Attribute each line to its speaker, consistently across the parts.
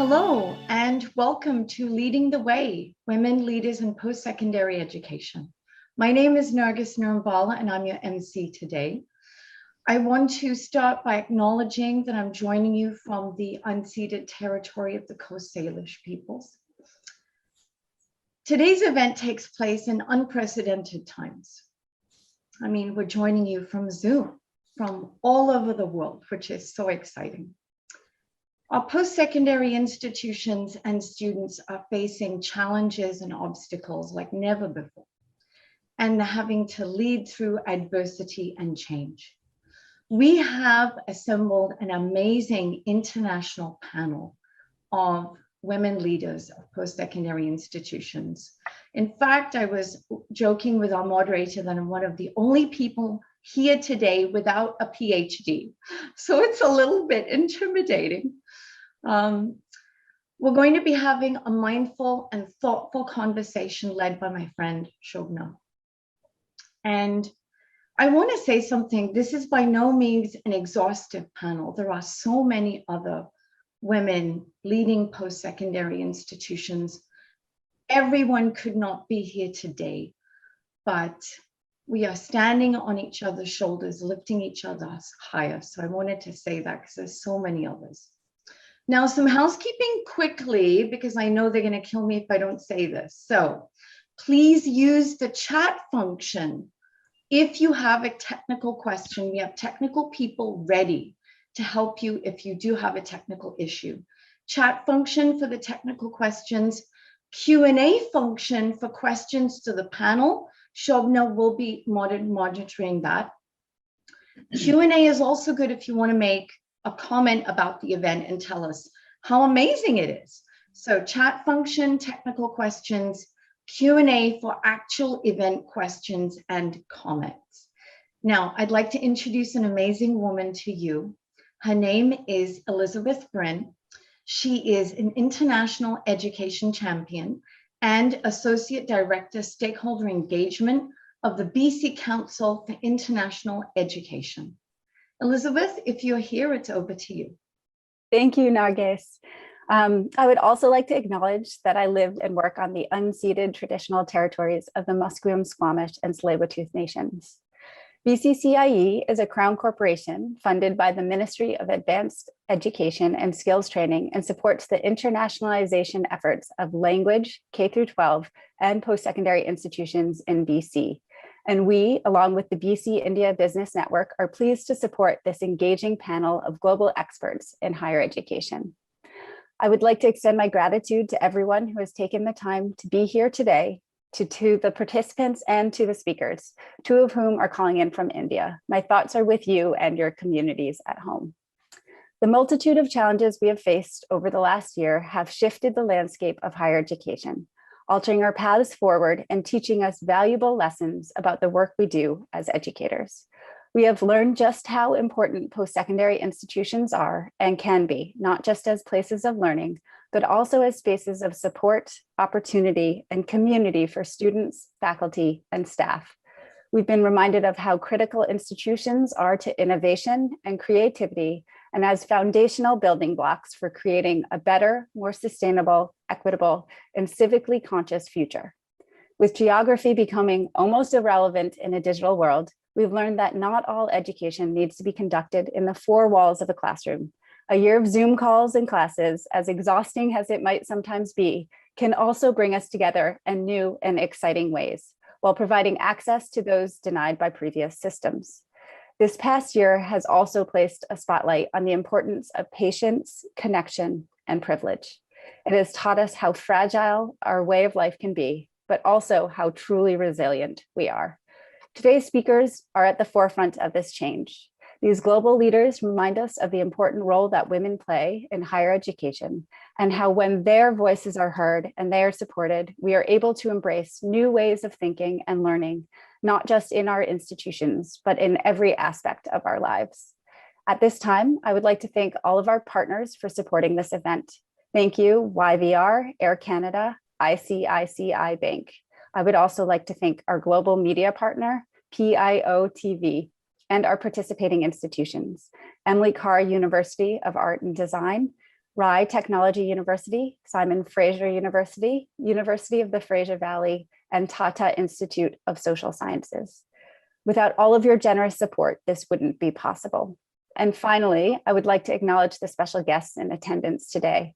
Speaker 1: Hello, and welcome to Leading the Way, Women Leaders in Post-Secondary Education. My name is Nargis Nurmbala, and I'm your MC today. I want to start by acknowledging that I'm joining you from the unceded territory of the Coast Salish peoples. Today's event takes place in unprecedented times. I mean, we're joining you from Zoom, from all over the world, which is so exciting. Our post-secondary institutions and students are facing challenges and obstacles like never before, and they're having to lead through adversity and change. We have assembled an amazing international panel of women leaders of post-secondary institutions. In fact, I was joking with our moderator that I'm one of the only people here today without a PhD. So it's a little bit intimidating. We're going to be having a mindful and thoughtful conversation led by my friend Shobna. And I want to say something. This is by no means an exhaustive panel. There are so many other women leading post-secondary institutions. Everyone could not be here today, but we are standing on each other's shoulders, lifting each other higher. So I wanted to say that because there's so many others. Now, some housekeeping quickly, because I know they're going to kill me if I don't say this. So please use the chat function. If you have a technical question, we have technical people ready to help you if you do have a technical issue. Chat function for the technical questions, Q&A function for questions to the panel. Shobna will be monitoring that. Q&A is also good if you want to make a comment about the event and tell us how amazing it is. So chat function, technical questions, Q&A for actual event questions and comments. Now, I'd like to introduce an amazing woman to you. Her name is Elizabeth Brin. She is an international education champion and Associate Director, Stakeholder Engagement of the BC Council for International Education. Elizabeth, if you're here, it's over to you.
Speaker 2: Thank you, Nargis. I would also like to acknowledge that I live and work on the unceded traditional territories of the Musqueam, Squamish, and Tsleil-Waututh Nations. BCCIE is a Crown corporation funded by the Ministry of Advanced Education and Skills Training and supports the internationalization efforts of language, K-12, and post-secondary institutions in BC. And we, along with the BC India Business Network, are pleased to support this engaging panel of global experts in higher education. I would like to extend my gratitude to everyone who has taken the time to be here today, to the participants and to the speakers, two of whom are calling in from India. My thoughts are with you and your communities at home. The multitude of challenges we have faced over the last year have shifted the landscape of higher education, altering our paths forward and teaching us valuable lessons about the work we do as educators. We have learned just how important post-secondary institutions are and can be, not just as places of learning, but also as spaces of support, opportunity, and community for students, faculty, and staff. We've been reminded of how critical institutions are to innovation and creativity, and as foundational building blocks for creating a better, more sustainable, equitable, and civically conscious future. With geography becoming almost irrelevant in a digital world, we've learned that not all education needs to be conducted in the four walls of a classroom. A year of Zoom calls and classes, as exhausting as it might sometimes be, can also bring us together in new and exciting ways, while providing access to those denied by previous systems. This past year has also placed a spotlight on the importance of patience, connection, and privilege. It has taught us how fragile our way of life can be, but also how truly resilient we are. Today's speakers are at the forefront of this change. These global leaders remind us of the important role that women play in higher education, and how when their voices are heard and they are supported, we are able to embrace new ways of thinking and learning, not just in our institutions, but in every aspect of our lives. At this time, I would like to thank all of our partners for supporting this event. Thank you, YVR, Air Canada, ICICI Bank. I would also like to thank our global media partner, PIO TV, and our participating institutions, Emily Carr University of Art and Design, Rye Technology University, Simon Fraser University, University of the Fraser Valley, and Tata Institute of Social Sciences. Without all of your generous support, this wouldn't be possible. And finally, I would like to acknowledge the special guests in attendance today.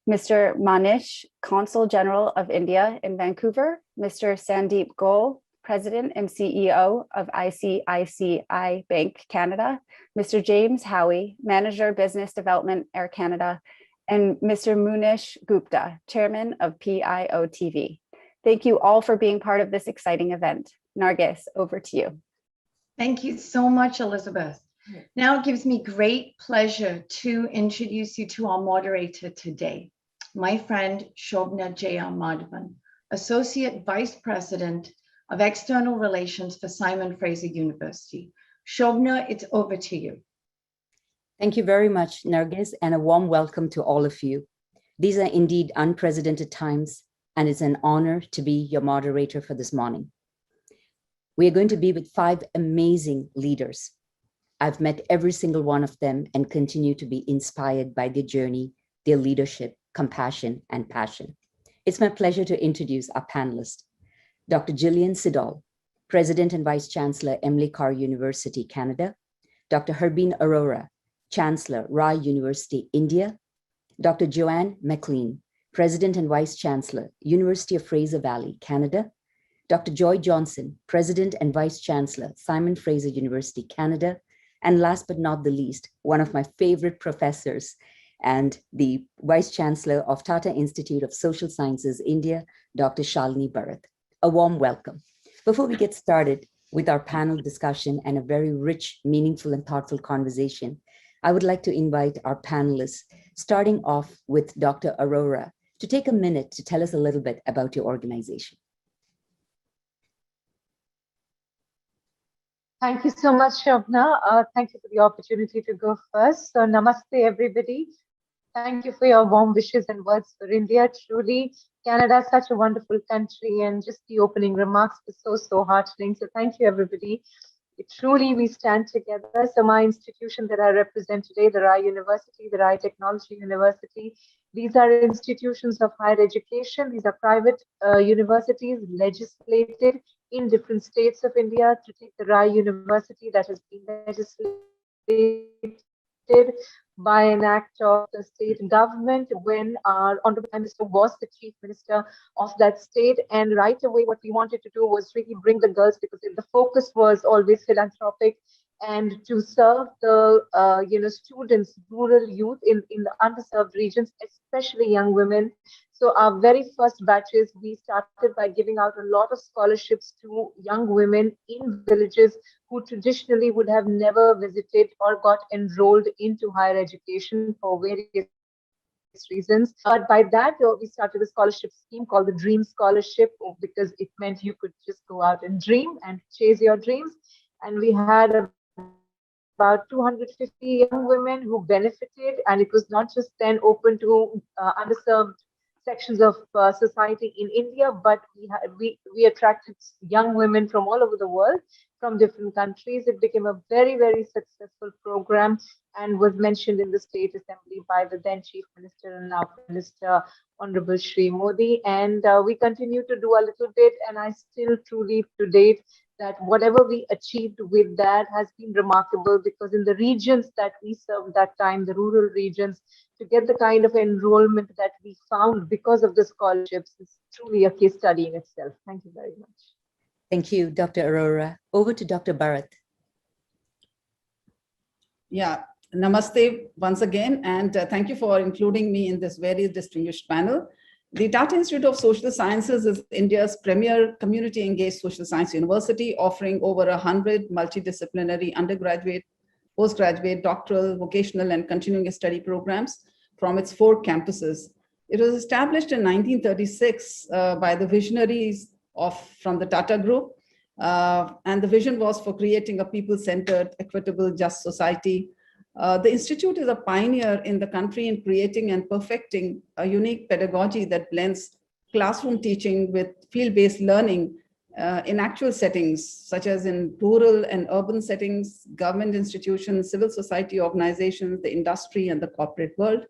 Speaker 2: Mr. Manish, Consul General of India in Vancouver, Mr. Sandeep Goel, President and CEO of ICICI Bank Canada, Mr. James Howie, Manager Business Development Air Canada, and Mr. Munish Gupta, Chairman of PIOTV. Thank you all for being part of this exciting event. Nargis, over to you.
Speaker 1: Thank you so much, Elizabeth. Now it gives me great pleasure to introduce you to our moderator today, my friend Shobna J.R. Madhavan, Associate Vice President of External Relations for Simon Fraser University. Shobna, it's over to you.
Speaker 3: Thank you very much, Nargis, and a warm welcome to all of you. These are indeed unprecedented times, and it's an honor to be your moderator for this morning. We are going to be with 5 amazing leaders. I've met every single one of them and continue to be inspired by their journey, their leadership, compassion, and passion. It's my pleasure to introduce our panelists. Dr. Gillian Siddall, President and Vice Chancellor, Emily Carr University, Canada. Dr. Harbeen Arora, Chancellor, Rye University, India. Dr. Joanne McLean, President and Vice Chancellor, University of Fraser Valley, Canada. Dr. Joy Johnson, President and Vice Chancellor, Simon Fraser University, Canada. And last but not the least, one of my favorite professors and the Vice Chancellor of Tata Institute of Social Sciences, India, Dr. Shalini Bharat. A warm welcome. Before we get started with our panel discussion and a very rich, meaningful, and thoughtful conversation, I would like to invite our panelists, starting off with Dr. Arora, to take a minute to tell us a little bit about your organization.
Speaker 4: Thank you so much, Shobna. Thank you for the opportunity to go first. So namaste, everybody. Thank you for your warm wishes and words for India. Truly, Canada is such a wonderful country, and just the opening remarks were so heartening. So thank you, everybody. Truly, we stand together. So my institution that I represent today, the Rye University, the Rye Technology University, these are institutions of higher education. These are private universities legislated in different states of India. To take the Rye University, that has been legislated by an act of the state government when our Honorable Prime Minister was the Chief Minister of that state. And right away, what we wanted to do was really bring the girls, because the focus was always philanthropic and to serve the students, rural youth in the underserved regions, especially young women. So our very first batches, we started by giving out a lot of scholarships to young women in villages who traditionally would have never visited or got enrolled into higher education for various reasons. But by that, we started a scholarship scheme called the Dream Scholarship, because it meant you could just go out and dream and chase your dreams. And we had about 250 young women who benefited, and it was not just then open to underserved sections of society in India, but we attracted young women from all over the world, from different countries. It became a very, very successful program and was mentioned in the State Assembly by the then Chief Minister and now Prime Minister, Honorable Shri Modi. And we continue to do a little bit, and I still truly to date that whatever we achieved with that has been remarkable, because in the regions that we served that time, the rural regions, to get the kind of enrollment that we found because of the scholarships is truly a case study in itself. Thank you very much.
Speaker 3: Thank you, Dr. Arora. Over to Dr. Bharat.
Speaker 5: Yeah, namaste once again, and thank you for including me in this very distinguished panel. The Tata Institute of Social Sciences is India's premier community-engaged social science university, offering over 100 multidisciplinary undergraduate, postgraduate, doctoral, vocational, and continuing study programs from its 4 campuses. It was established in 1936 by the visionaries from the Tata Group, and the vision was for creating a people-centered, equitable, just society. The Institute is a pioneer in the country in creating and perfecting a unique pedagogy that blends classroom teaching with field-based learning in actual settings, such as in rural and urban settings, government institutions, civil society organizations, the industry, and the corporate world.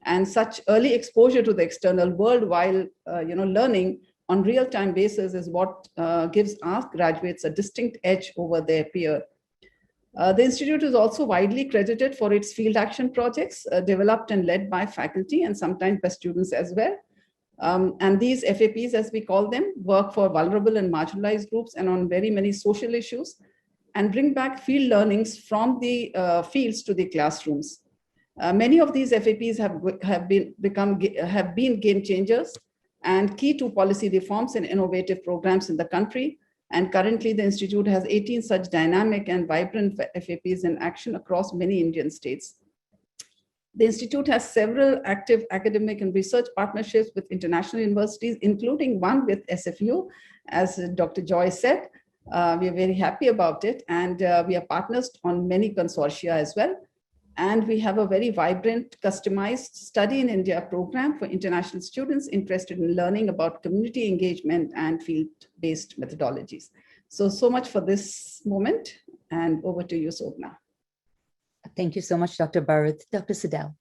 Speaker 5: And such early exposure to the external world while learning on real-time basis is what gives our graduates a distinct edge over their peer. The Institute is also widely credited for its field action projects developed and led by faculty and sometimes by students as well. And these FAPs, as we call them, work for vulnerable and marginalized groups and on very many social issues, and bring back field learnings from the fields to the classrooms. Many of these FAPs have been game changers and key to policy reforms and innovative programs in the country. And currently, the Institute has 18 such dynamic and vibrant FAPs in action across many Indian states. The Institute has several active academic and research partnerships with international universities, including one with SFU, as Dr. Joy said. We are very happy about it, and we are partners on many consortia as well. And we have a very vibrant, customized Study in India program for international students interested in learning about community engagement and field-based methodologies. So much for this moment, and over to you, Sobna.
Speaker 3: Thank you so much, Dr. Bharat. Dr. Sidel.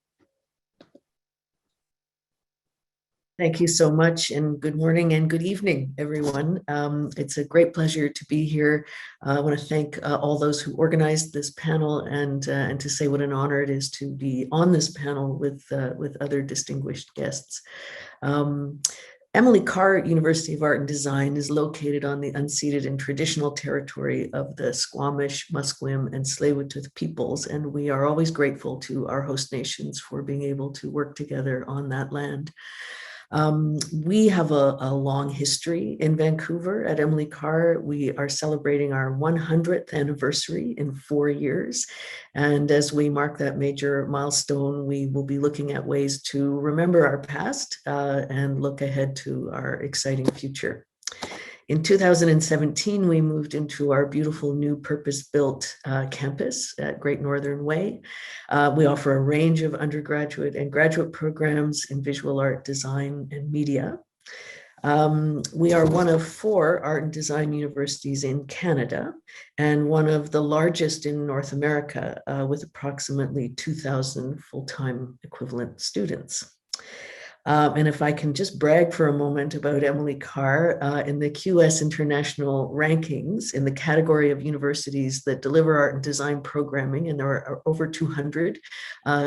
Speaker 6: Thank you so much, and good morning and good evening, everyone. It's a great pleasure to be here. I want to thank all those who organized this panel, and to say what an honor it is to be on this panel with other distinguished guests. Emily Carr University of Art and Design is located on the unceded and traditional territory of the Squamish, Musqueam, and Tsleil-Waututh peoples, and we are always grateful to our host nations for being able to work together on that land. We have a long history in Vancouver at Emily Carr. We are celebrating our 100th anniversary in 4 years. And as we mark that major milestone, we will be looking at ways to remember our past and look ahead to our exciting future. In 2017, we moved into our beautiful new purpose-built campus at Great Northern Way. We offer a range of undergraduate and graduate programs in visual art, design, and media. We are one of 4 art and design universities in Canada and one of the largest in North America with approximately 2,000 full-time equivalent students. And if I can just brag for a moment about Emily Carr, in the QS International rankings, in the category of universities that deliver art and design programming, and there are over 200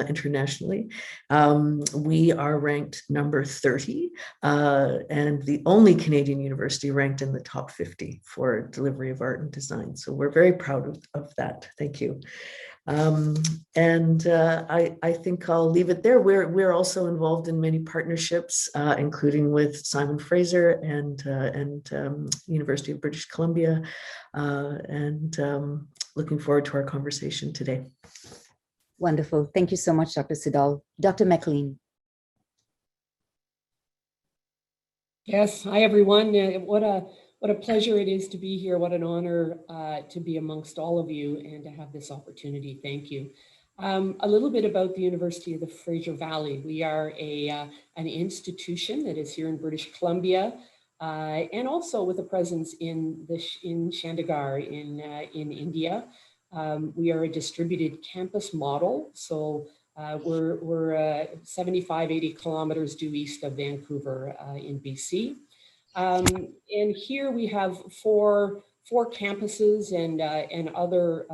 Speaker 6: internationally, we are ranked number 30, and the only Canadian university ranked in the top 50 for delivery of art and design. So we're very proud of that. Thank you. I think I'll leave it there. We're also involved in many partnerships, including with Simon Fraser and University of British Columbia, looking forward to our conversation today.
Speaker 3: Wonderful. Thank you so much, Dr. Sidal. Dr. McLean.
Speaker 7: Yes. Hi, everyone. What a pleasure it is to be here. What an honor to be amongst all of you and to have this opportunity. Thank you. A little bit about the University of the Fraser Valley. We are an institution that is here in British Columbia and also with a presence in Chandigarh in India. We are a distributed campus model. So we're 75, 80 kilometers due east of Vancouver in BC. And here we have four campuses and other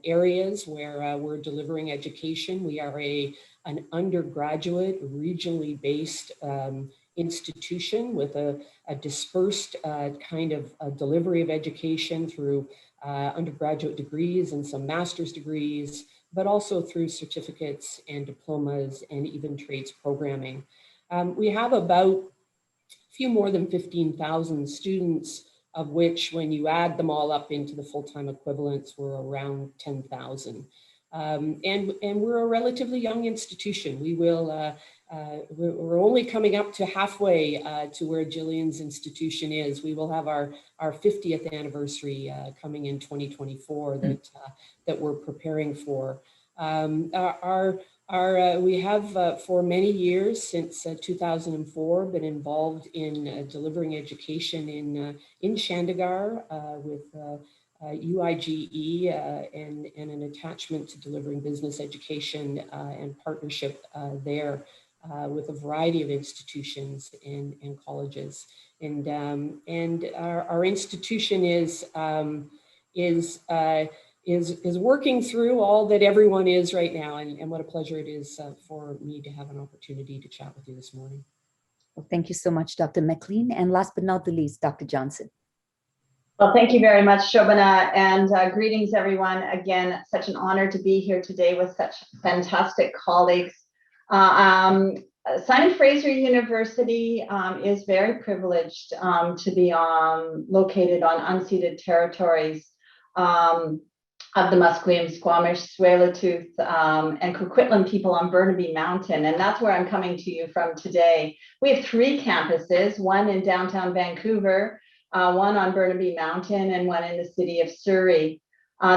Speaker 7: areas where we're delivering education. We are an undergraduate, regionally based institution with a dispersed kind of delivery of education through undergraduate degrees and some master's degrees, but also through certificates and diplomas and even trades programming. We have about few more than 15,000 students, of which when you add them all up into the full-time equivalents, we're around 10,000. And we're a relatively young institution. We're only coming up to halfway to where Gillian's institution is. We will have our 50th anniversary coming in 2024 that we're preparing for. We have for many years, since 2004, been involved in delivering education in Chandigarh with UIGE and an attachment to delivering business education and partnership there. with a variety of institutions and colleges. And our institution is working through all that everyone is right now. And what a pleasure it is for me to have an opportunity to chat with you this morning.
Speaker 3: Well, thank you so much, Dr. McLean. And last but not the least, Dr. Johnson.
Speaker 8: Well, thank you very much, Shobana, and greetings, everyone. Again, such an honor to be here today with such fantastic colleagues. Simon Fraser University is very privileged to be located on unceded territories of the Musqueam, Squamish, Tsleil-Waututh, and Coquitlam people on Burnaby Mountain, and that's where I'm coming to you from today. We have 3 campuses, one in downtown Vancouver, one on Burnaby Mountain, and one in the city of Surrey.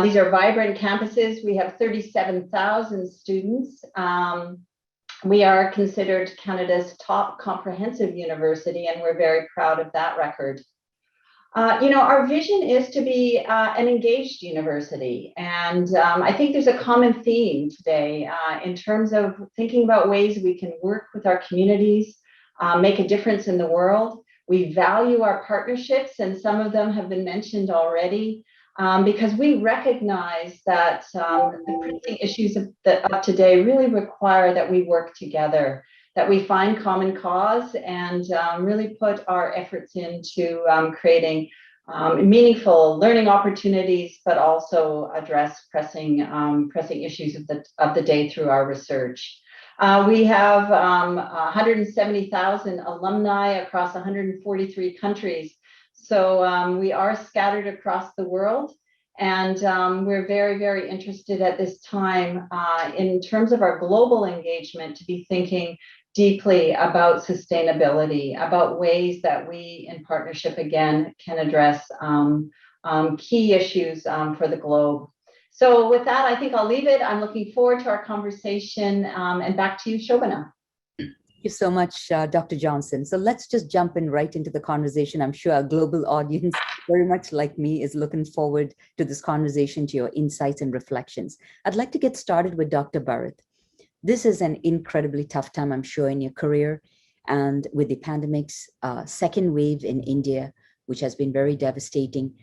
Speaker 8: These are vibrant campuses. We have 37,000 students. We are considered Canada's top comprehensive university, and we're very proud of that record. Our vision is to be an engaged university, and I think there's a common theme today in terms of thinking about ways we can work with our communities, make a difference in the world. We value our partnerships, and some of them have been mentioned already, because we recognize that the pressing issues of today really require that we work together, that we find common cause, and really put our efforts into creating meaningful learning opportunities, but also address pressing issues of the day through our research. We have 170,000 alumni across 143 countries. So we are scattered across the world, and we're very, very interested at this time in terms of our global engagement to be thinking deeply about sustainability, about ways that we in partnership again can address key issues for the globe. So with that, I think I'll leave it. I'm looking forward to our conversation, and back to you, Shobana.
Speaker 3: Thank you so much, Dr. Johnson. So let's just jump in right into the conversation. I'm sure our global audience, very much like me, is looking forward to this conversation, to your insights and reflections. I'd like to get started with Dr. Bharat. This is an incredibly tough time, I'm sure, in your career, and with the pandemic's second wave in India, which has been very devastating.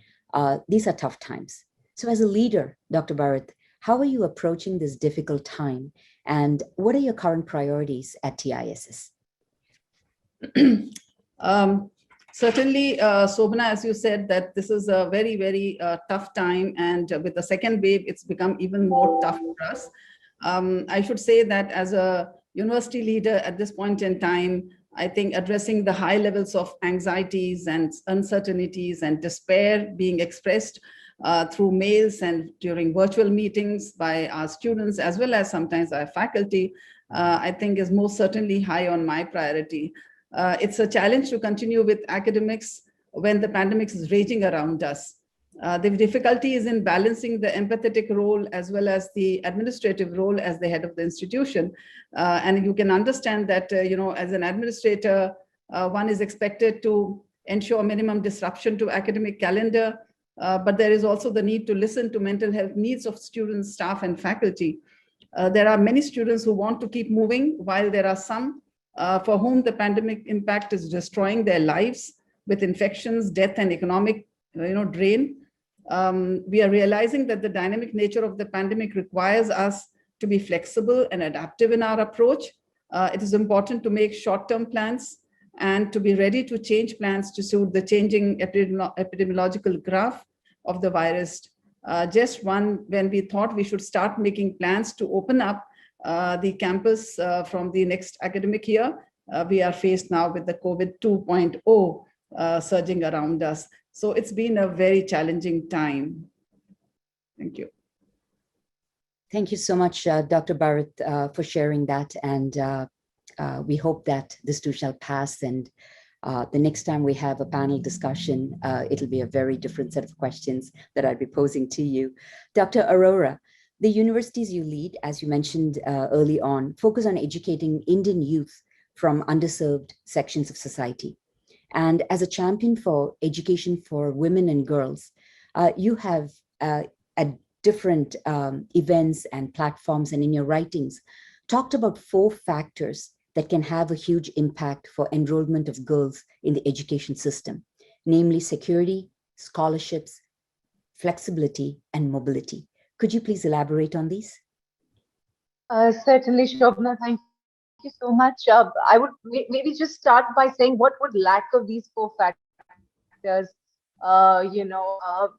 Speaker 3: These are tough times. So as a leader, Dr. Bharat, how are you approaching this difficult time? And what are your current priorities at TISS?
Speaker 5: Certainly, Shobana, as you said, that this is a very, very tough time. And with the second wave, it's become even more tough for us. I should say that as a university leader at this point in time, I think addressing the high levels of anxieties and uncertainties and despair being expressed through mails and during virtual meetings by our students, as well as sometimes our faculty, I think is most certainly high on my priority. It's a challenge to continue with academics when the pandemic is raging around us. The difficulty is in balancing the empathetic role as well as the administrative role as the head of the institution. And you can understand that, as an administrator, one is expected to ensure minimum disruption to academic calendar, but there is also the need to listen to mental health needs of students, staff, and faculty. There are many students who want to keep moving, while there are some for whom the pandemic impact is destroying their lives with infections, death, and economic drain. We are realizing that the dynamic nature of the pandemic requires us to be flexible and adaptive in our approach. It is important to make short-term plans and to be ready to change plans to suit the changing epidemiological graph of the virus. When we thought we should start making plans to open up the campus from the next academic year, we are faced now with the COVID 2.0 surging around us. So it's been a very challenging time. Thank you.
Speaker 3: Thank you so much, Dr. Bharat, for sharing that. And we hope that this too shall pass. And the next time we have a panel discussion, it'll be a very different set of questions that I'll be posing to you. Dr. Arora, the universities you lead, as you mentioned early on, focus on educating Indian youth from underserved sections of society. And as a champion for education for women and girls, you have at different events and platforms and in your writings talked about 4 factors that can have a huge impact for enrollment of girls in the education system, namely security, scholarships, flexibility, and mobility. Could you please elaborate on these?
Speaker 4: Certainly, Shobna, thank you so much. I would maybe just start by saying what would lack of these four factors,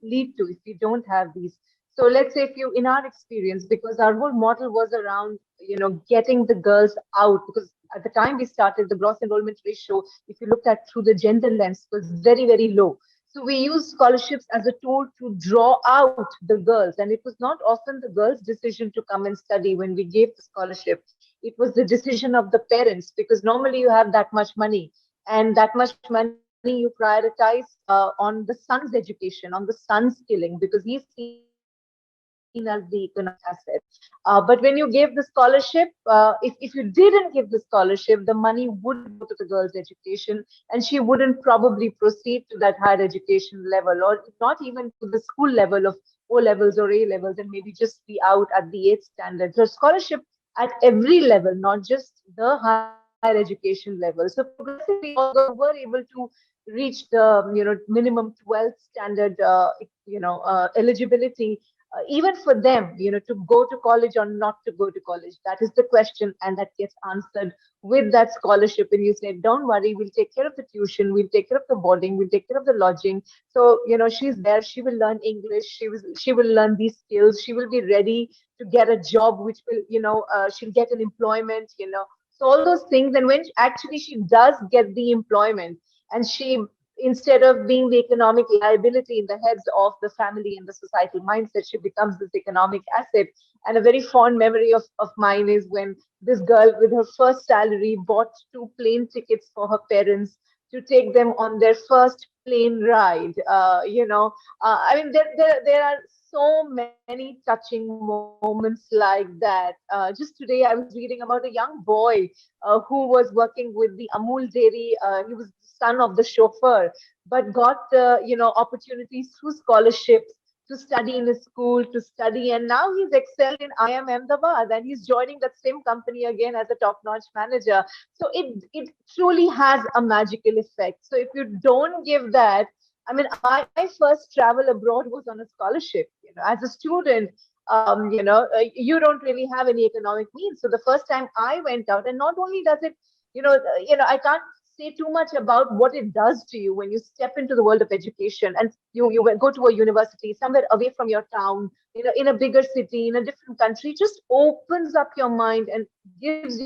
Speaker 4: lead to if you don't have these. So let's say if you, in our experience, because our whole model was around, getting the girls out, because at the time we started, the gross enrollment ratio, if you looked at through the gender lens, was very, very low. So we used scholarships as a tool to draw out the girls. And it was not often the girls' decision to come and study when we gave the scholarship. It was the decision of the parents, because normally you have that much money, and that much money you prioritize on the son's education, on the son's skilling, because he's seen as the economic asset. But when you gave the scholarship, if you didn't give the scholarship, the money would go to the girl's education, and she wouldn't probably proceed to that higher education level, or not even to the school level of O levels or A levels, and maybe just be out at the 8th standard. So scholarship at every level, not just the higher education level. So progressively, all the girls who were able to reach the minimum 12th standard eligibility, even for them, to go to college or not to go to college, that is the question, and that gets answered with that scholarship. And you say, don't worry, we'll take care of the tuition, we'll take care of the boarding, we'll take care of the lodging. So she's there, she will learn English, she will learn these skills, she will be ready to get a job, which will she'll get an employment, so all those things. And when actually she does get the employment, and she, instead of being the economic liability in the heads of the family and the societal mindset, she becomes this economic asset. And a very fond memory of mine is when this girl, with her first salary, bought 2 plane tickets for her parents to take them on their first plane ride. I mean, there are so many touching moments like that. Just today, I was reading about a young boy who was working with the Amul dairy. He was the son of the chauffeur, but got opportunities through scholarships to study in a school, to study, and now he's excelled in IIM Ahmedabad, and he's joining that same company again as a top-notch manager. So it truly has a magical effect. So if you don't give that, I mean, my first travel abroad was on a scholarship. As a student, you don't really have any economic means. So the first time I went out, and not only does it, I can't say too much about what it does to you when you step into the world of education, and you go to a university somewhere away from your town, in a bigger city, in a different country. It just opens up your mind and gives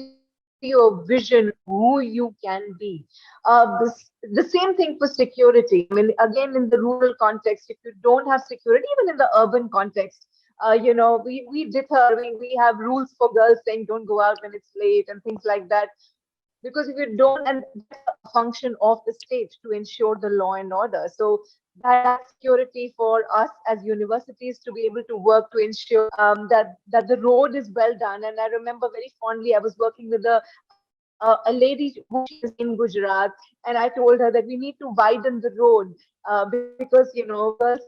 Speaker 4: you a vision of who you can be. The same thing for security. I mean, again, in the rural context, if you don't have security, even in the urban context, we deter. We have rules for girls saying don't go out when it's late and things like that. Because if you don't, and that's a function of the state to ensure the law and order. So that security for us as universities to be able to work to ensure that the road is well done. And I remember very fondly, I was working with a lady who she is in Gujarat, and I told her that we need to widen the road because girls,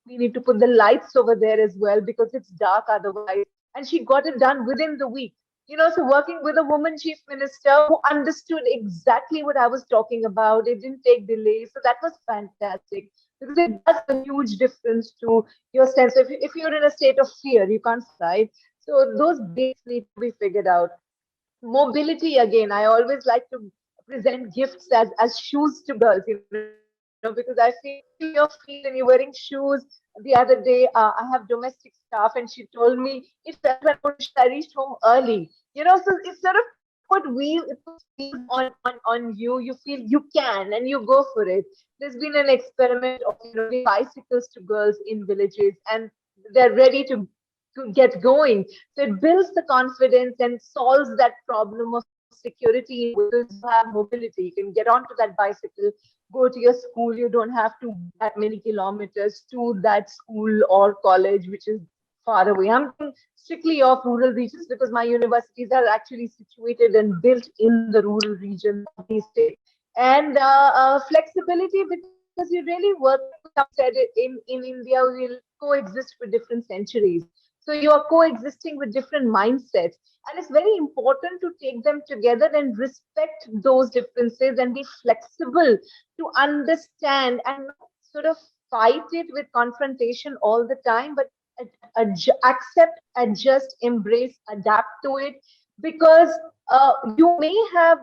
Speaker 4: we need to put the lights over there as well, because it's dark otherwise. And she got it done within the week. So working with a woman chief minister who understood exactly what I was talking about, it didn't take delays. So that was fantastic, because it does a huge difference to your sense. If you're in a state of fear, you can't fly. So those basics need to be figured out. Mobility, again, I always like to present gifts as shoes to girls, because I feel your feet and you're wearing shoes. The other day, I have domestic staff, and she told me it felt when I reached home early. So it sort of it puts wheels on you. You feel you can, and you go for it. There's been an experiment of giving bicycles to girls in villages, and they're ready to get going. So it builds the confidence and solves that problem of security, because you have mobility. You can get onto that bicycle, go to your school. You don't have to that many kilometers to that school or college, which is far away. I'm thinking strictly of rural regions, because my universities are actually situated and built in the rural regions of these states. And flexibility, because you really work, said it, in India, we'll coexist for different centuries. So you are coexisting with different mindsets. And it's very important to take them together and respect those differences and be flexible to understand and not sort of fight it with confrontation all the time, but accept, adjust, embrace, adapt to it. Because you may have,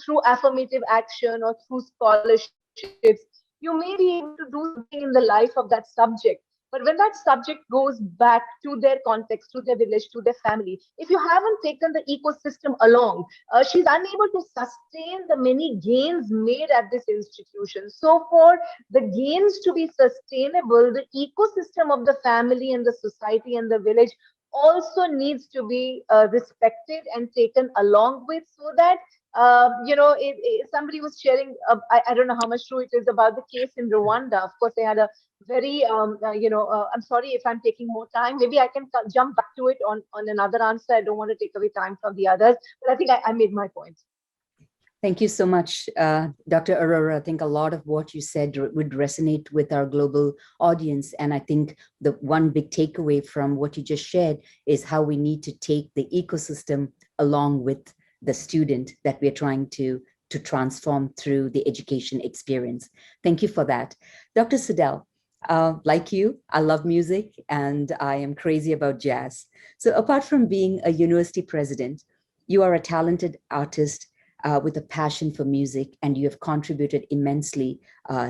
Speaker 4: through affirmative action or through scholarships, you may be able to do something in the life of that subject. But when that subject goes back to their context, to their village, to their family, if you haven't taken the ecosystem along, she's unable to sustain the many gains made at this institution. So for the gains to be sustainable, the ecosystem of the family and the society and the village also needs to be respected and taken along with, so that somebody was sharing, I don't know how much true it is about the case in Rwanda. Of course, they had a very, I'm sorry if I'm taking more time. Maybe I can jump back to it on another answer. I don't want to take away time from the others, but I think I made my point.
Speaker 3: Thank you so much, Dr. Arora. I think a lot of what you said would resonate with our global audience. And I think the one big takeaway from what you just shared is how we need to take the ecosystem along with the student that we're trying to transform through the education experience. Thank you for that. Dr. Sidel, like you, I love music and I am crazy about jazz. So apart from being a university president, you are a talented artist with a passion for music, and you have contributed immensely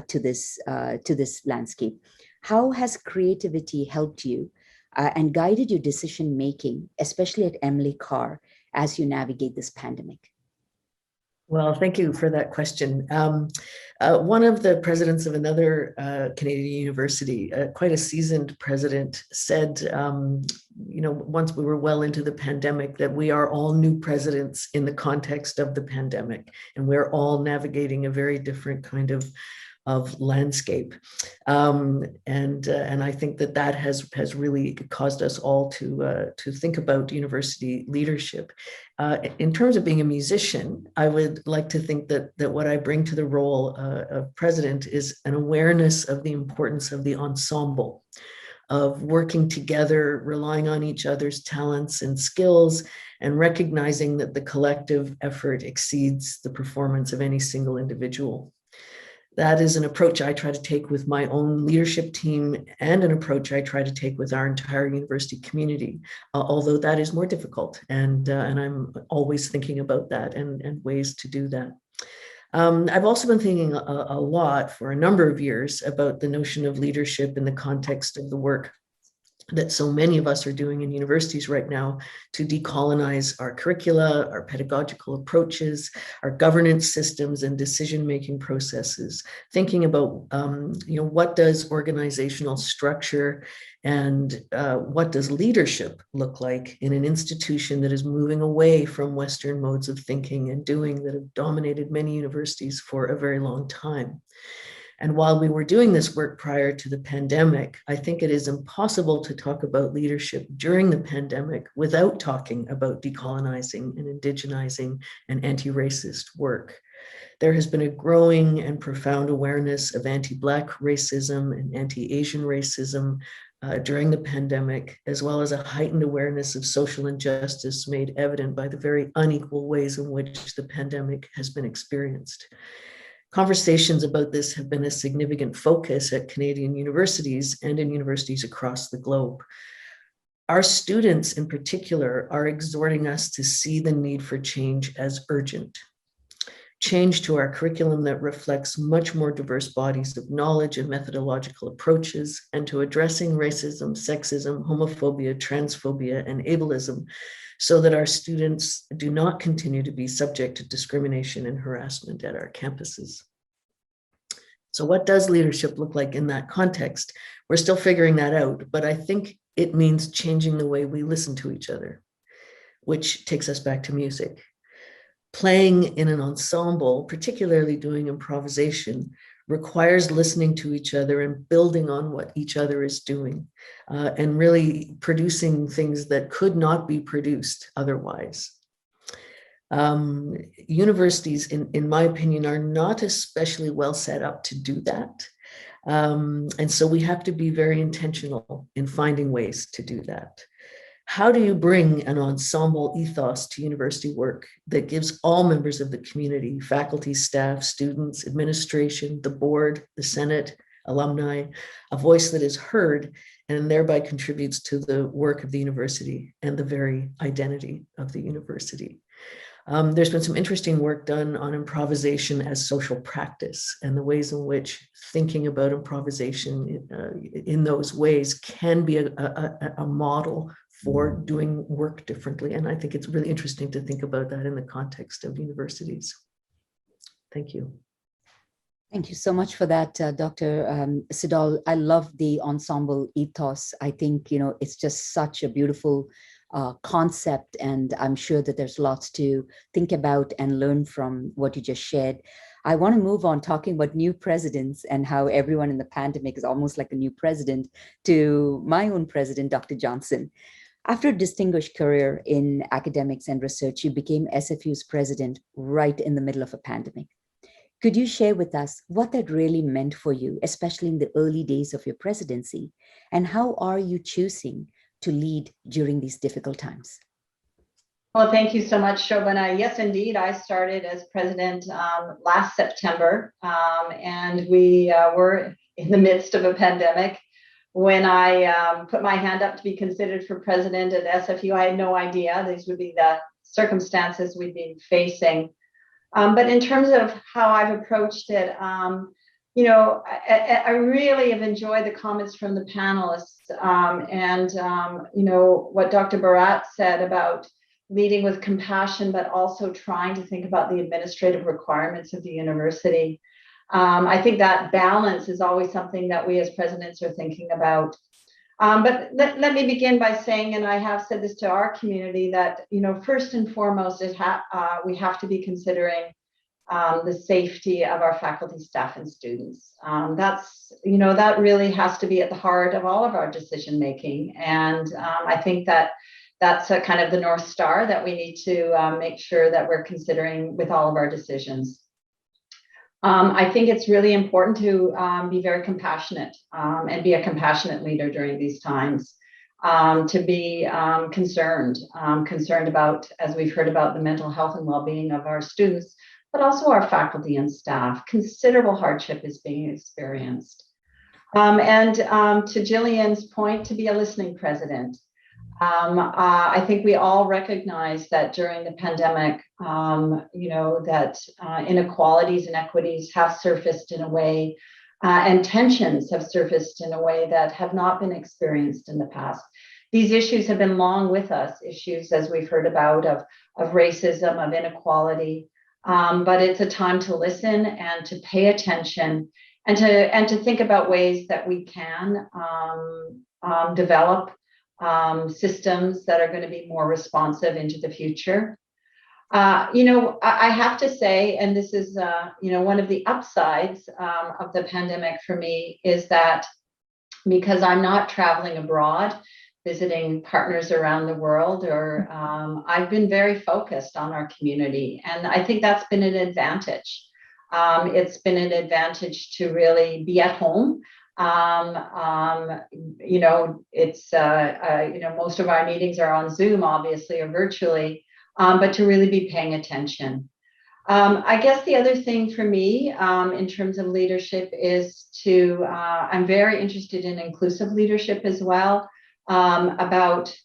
Speaker 3: to this landscape. How has creativity helped you and guided your decision making, especially at Emily Carr, as you navigate this pandemic?
Speaker 6: Well, thank you for that question. One of the presidents of another Canadian university, quite a seasoned president, said, once we were well into the pandemic, that we are all new presidents in the context of the pandemic, and we're all navigating a very different kind of landscape. And I think that has really caused us all to think about university leadership. In terms of being a musician, I would like to think that what I bring to the role of president is an awareness of the importance of the ensemble, of working together, relying on each other's talents and skills, and recognizing that the collective effort exceeds the performance of any single individual. That is an approach I try to take with my own leadership team, and an approach I try to take with our entire university community, although that is more difficult. And I'm always thinking about that and ways to do that. I've also been thinking a lot for a number of years about the notion of leadership in the context of the work that so many of us are doing in universities right now to decolonize our curricula, our pedagogical approaches, our governance systems and decision-making processes, thinking about what does organizational structure and what does leadership look like in an institution that is moving away from Western modes of thinking and doing that have dominated many universities for a very long time. And while we were doing this work prior to the pandemic, I think it is impossible to talk about leadership during the pandemic without talking about decolonizing and indigenizing and anti-racist work. There has been a growing and profound awareness of anti-Black racism and anti-Asian racism during the pandemic, as well as a heightened awareness of social injustice made evident by the very unequal ways in which the pandemic has been experienced. Conversations about this have been a significant focus at Canadian universities and in universities across the globe. Our students in particular are exhorting us to see the need for change as urgent. Change to our curriculum that reflects much more diverse bodies of knowledge and methodological approaches, and to addressing racism, sexism, homophobia, transphobia, and ableism, so that our students do not continue to be subject to discrimination and harassment at our campuses. So what does leadership look like in that context? We're still figuring that out, but I think it means changing the way we listen to each other, which takes us back to music. Playing in an ensemble, particularly doing improvisation, requires listening to each other and building on what each other is doing, and really producing things that could not be produced otherwise. Universities, in my opinion, are not especially well set up to do that. And so we have to be very intentional in finding ways to do that. How do you bring an ensemble ethos to university work that gives all members of the community, faculty, staff, students, administration, the board, the Senate, alumni, a voice that is heard and thereby contributes to the work of the university and the very identity of the university? There's been some interesting work done on improvisation as social practice and the ways in which thinking about improvisation in those ways can be a model for doing work differently. And I think it's really interesting to think about that in the context of universities. Thank you.
Speaker 3: Thank you so much for that, Dr. Sidol. I love the ensemble ethos. I think, it's just such a beautiful concept, and I'm sure that there's lots to think about and learn from what you just shared. I want to move on talking about new presidents and how everyone in the pandemic is almost like a new president, to my own president, Dr. Johnson. After a distinguished career in academics and research, you became SFU's president right in the middle of a pandemic. Could you share with us what that really meant for you, especially in the early days of your presidency, and how are you choosing to lead during these difficult times?
Speaker 8: Well, thank you so much, Shobana. Yes, indeed. I started as president last September, and we were in the midst of a pandemic. When I put my hand up to be considered for president at SFU, I had no idea these would be the circumstances we'd be facing. But in terms of how I've approached it, I really have enjoyed the comments from the panelists and what Dr. Bharat said about leading with compassion, but also trying to think about the administrative requirements of the university. I think that balance is always something that we as presidents are thinking about. But let me begin by saying, and I have said this to our community, that first and foremost, we have to be considering the safety of our faculty, staff, and students. That really has to be at the heart of all of our decision making, and I think that's a kind of the North Star that we need to make sure that we're considering with all of our decisions. I think it's really important to be very compassionate and be a compassionate leader during these times, to be concerned about, as we've heard about, the mental health and well-being of our students, but also our faculty and staff. Considerable hardship is being experienced. And to Jillian's point, to be a listening president. I think we all recognize that during the pandemic, that inequalities and equities have surfaced in a way, and tensions have surfaced in a way that have not been experienced in the past. These issues have been long with us, issues, as we've heard about, of racism, of inequality, but it's a time to listen and to pay attention and to think about ways that we can develop systems that are going to be more responsive into the future. I have to say, and this is, one of the upsides of the pandemic for me, is that because I'm not traveling abroad, visiting partners around the world, or I've been very focused on our community. And I think that's been an advantage. It's been an advantage to really be at home. Most of our meetings are on Zoom, obviously, or virtually, but to really be paying attention. I guess the other thing for me in terms of leadership is I'm very interested in inclusive leadership as well, about,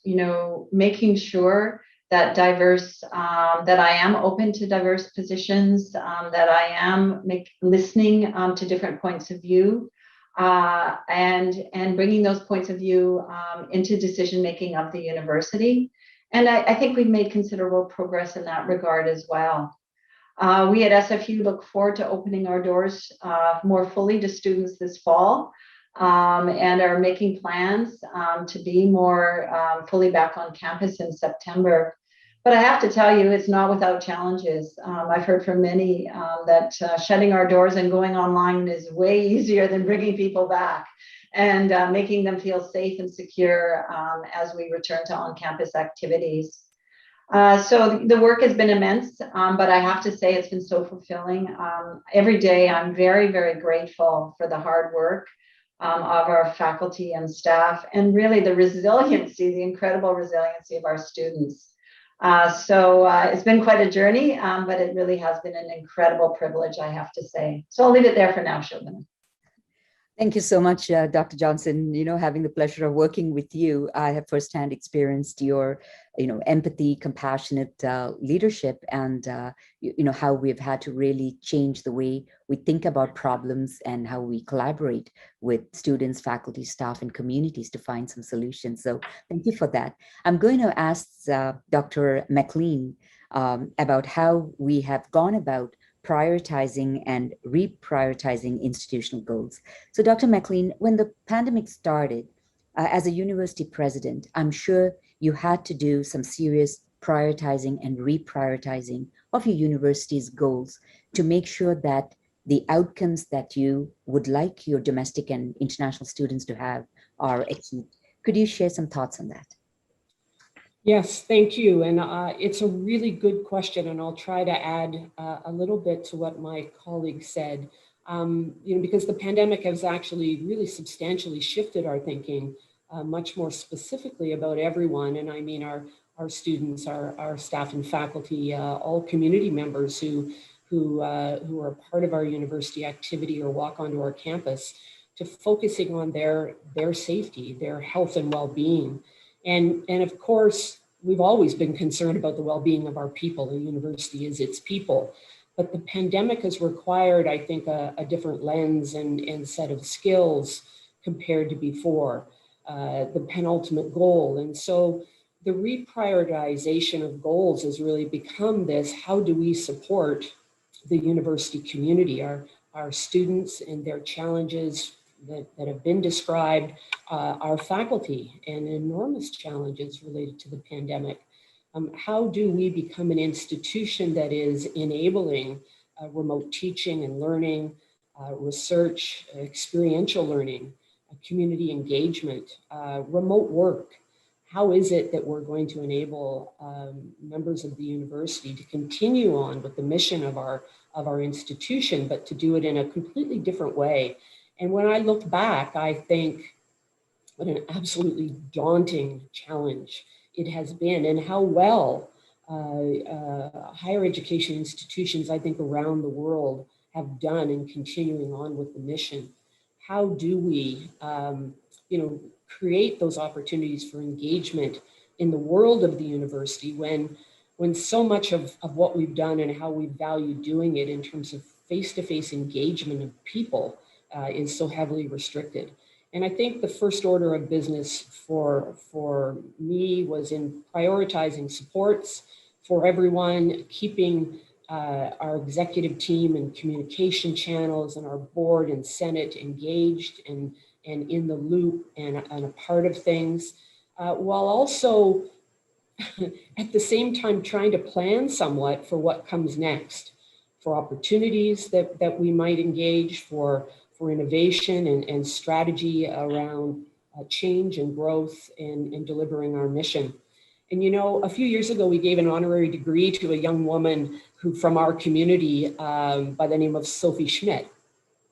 Speaker 8: making sure that that I am open to diverse positions, that I am listening to different points of view. And bringing those points of view into decision-making of the university. And I think we've made considerable progress in that regard as well. We at SFU look forward to opening our doors more fully to students this fall, and are making plans to be more fully back on campus in September. But I have to tell you, it's not without challenges. I've heard from many that shutting our doors and going online is way easier than bringing people back and making them feel safe and secure as we return to on-campus activities. So the work has been immense, but I have to say it's been so fulfilling. Every day I'm very, very grateful for the hard work of our faculty and staff, and really the resiliency, the incredible resiliency of our students. So it's been quite a journey, but it really has been an incredible privilege, I have to say. So I'll leave it there for now, Shobana.
Speaker 3: Thank you so much, Dr. Johnson. Having the pleasure of working with you, I have firsthand experienced your, empathy, compassionate leadership, and how we've had to really change the way we think about problems and how we collaborate with students, faculty, staff, and communities to find some solutions. So thank you for that. I'm going to ask Dr. McLean about how we have gone about prioritizing and reprioritizing institutional goals. So Dr. McLean, when the pandemic started, as a university president, I'm sure you had to do some serious prioritizing and reprioritizing of your university's goals to make sure that the outcomes that you would like your domestic and international students to have are achieved. Could you share some thoughts on that?
Speaker 7: Yes, thank you. And it's a really good question, and I'll try to add a little bit to what my colleague said. Because the pandemic has actually really substantially shifted our thinking much more specifically about everyone. And I mean our students, our staff and faculty, all community members who are part of our university activity or walk onto our campus, to focusing on their safety, their health and well-being. And of course, we've always been concerned about the well-being of our people. The university is its people. But the pandemic has required, I think, a different lens and set of skills compared to before, the penultimate goal. And so the reprioritization of goals has really become this: how do we support the university community, our students and their challenges that have been described, our faculty and enormous challenges related to the pandemic. How do we become an institution that is enabling remote teaching and learning, research, experiential learning, community engagement, remote work? How is it that we're going to enable members of the university to continue on with the mission of our institution, but to do it in a completely different way? And when I look back, I think what an absolutely daunting challenge it has been, and how well higher education institutions, I think, around the world have done in continuing on with the mission. How do we, create those opportunities for engagement in the world of the university when so much of what we've done and how we value doing it in terms of face-to-face engagement of people is so heavily restricted? And I think the first order of business for me was in prioritizing supports for everyone, keeping our executive team and communication channels and our board and Senate engaged and in the loop and a part of things, while also at the same time trying to plan somewhat for what comes next, for opportunities that we might engage, for innovation and strategy around change and growth and delivering our mission. And a few years ago, we gave an honorary degree to a young woman who from our community by the name of Sophie Schmidt.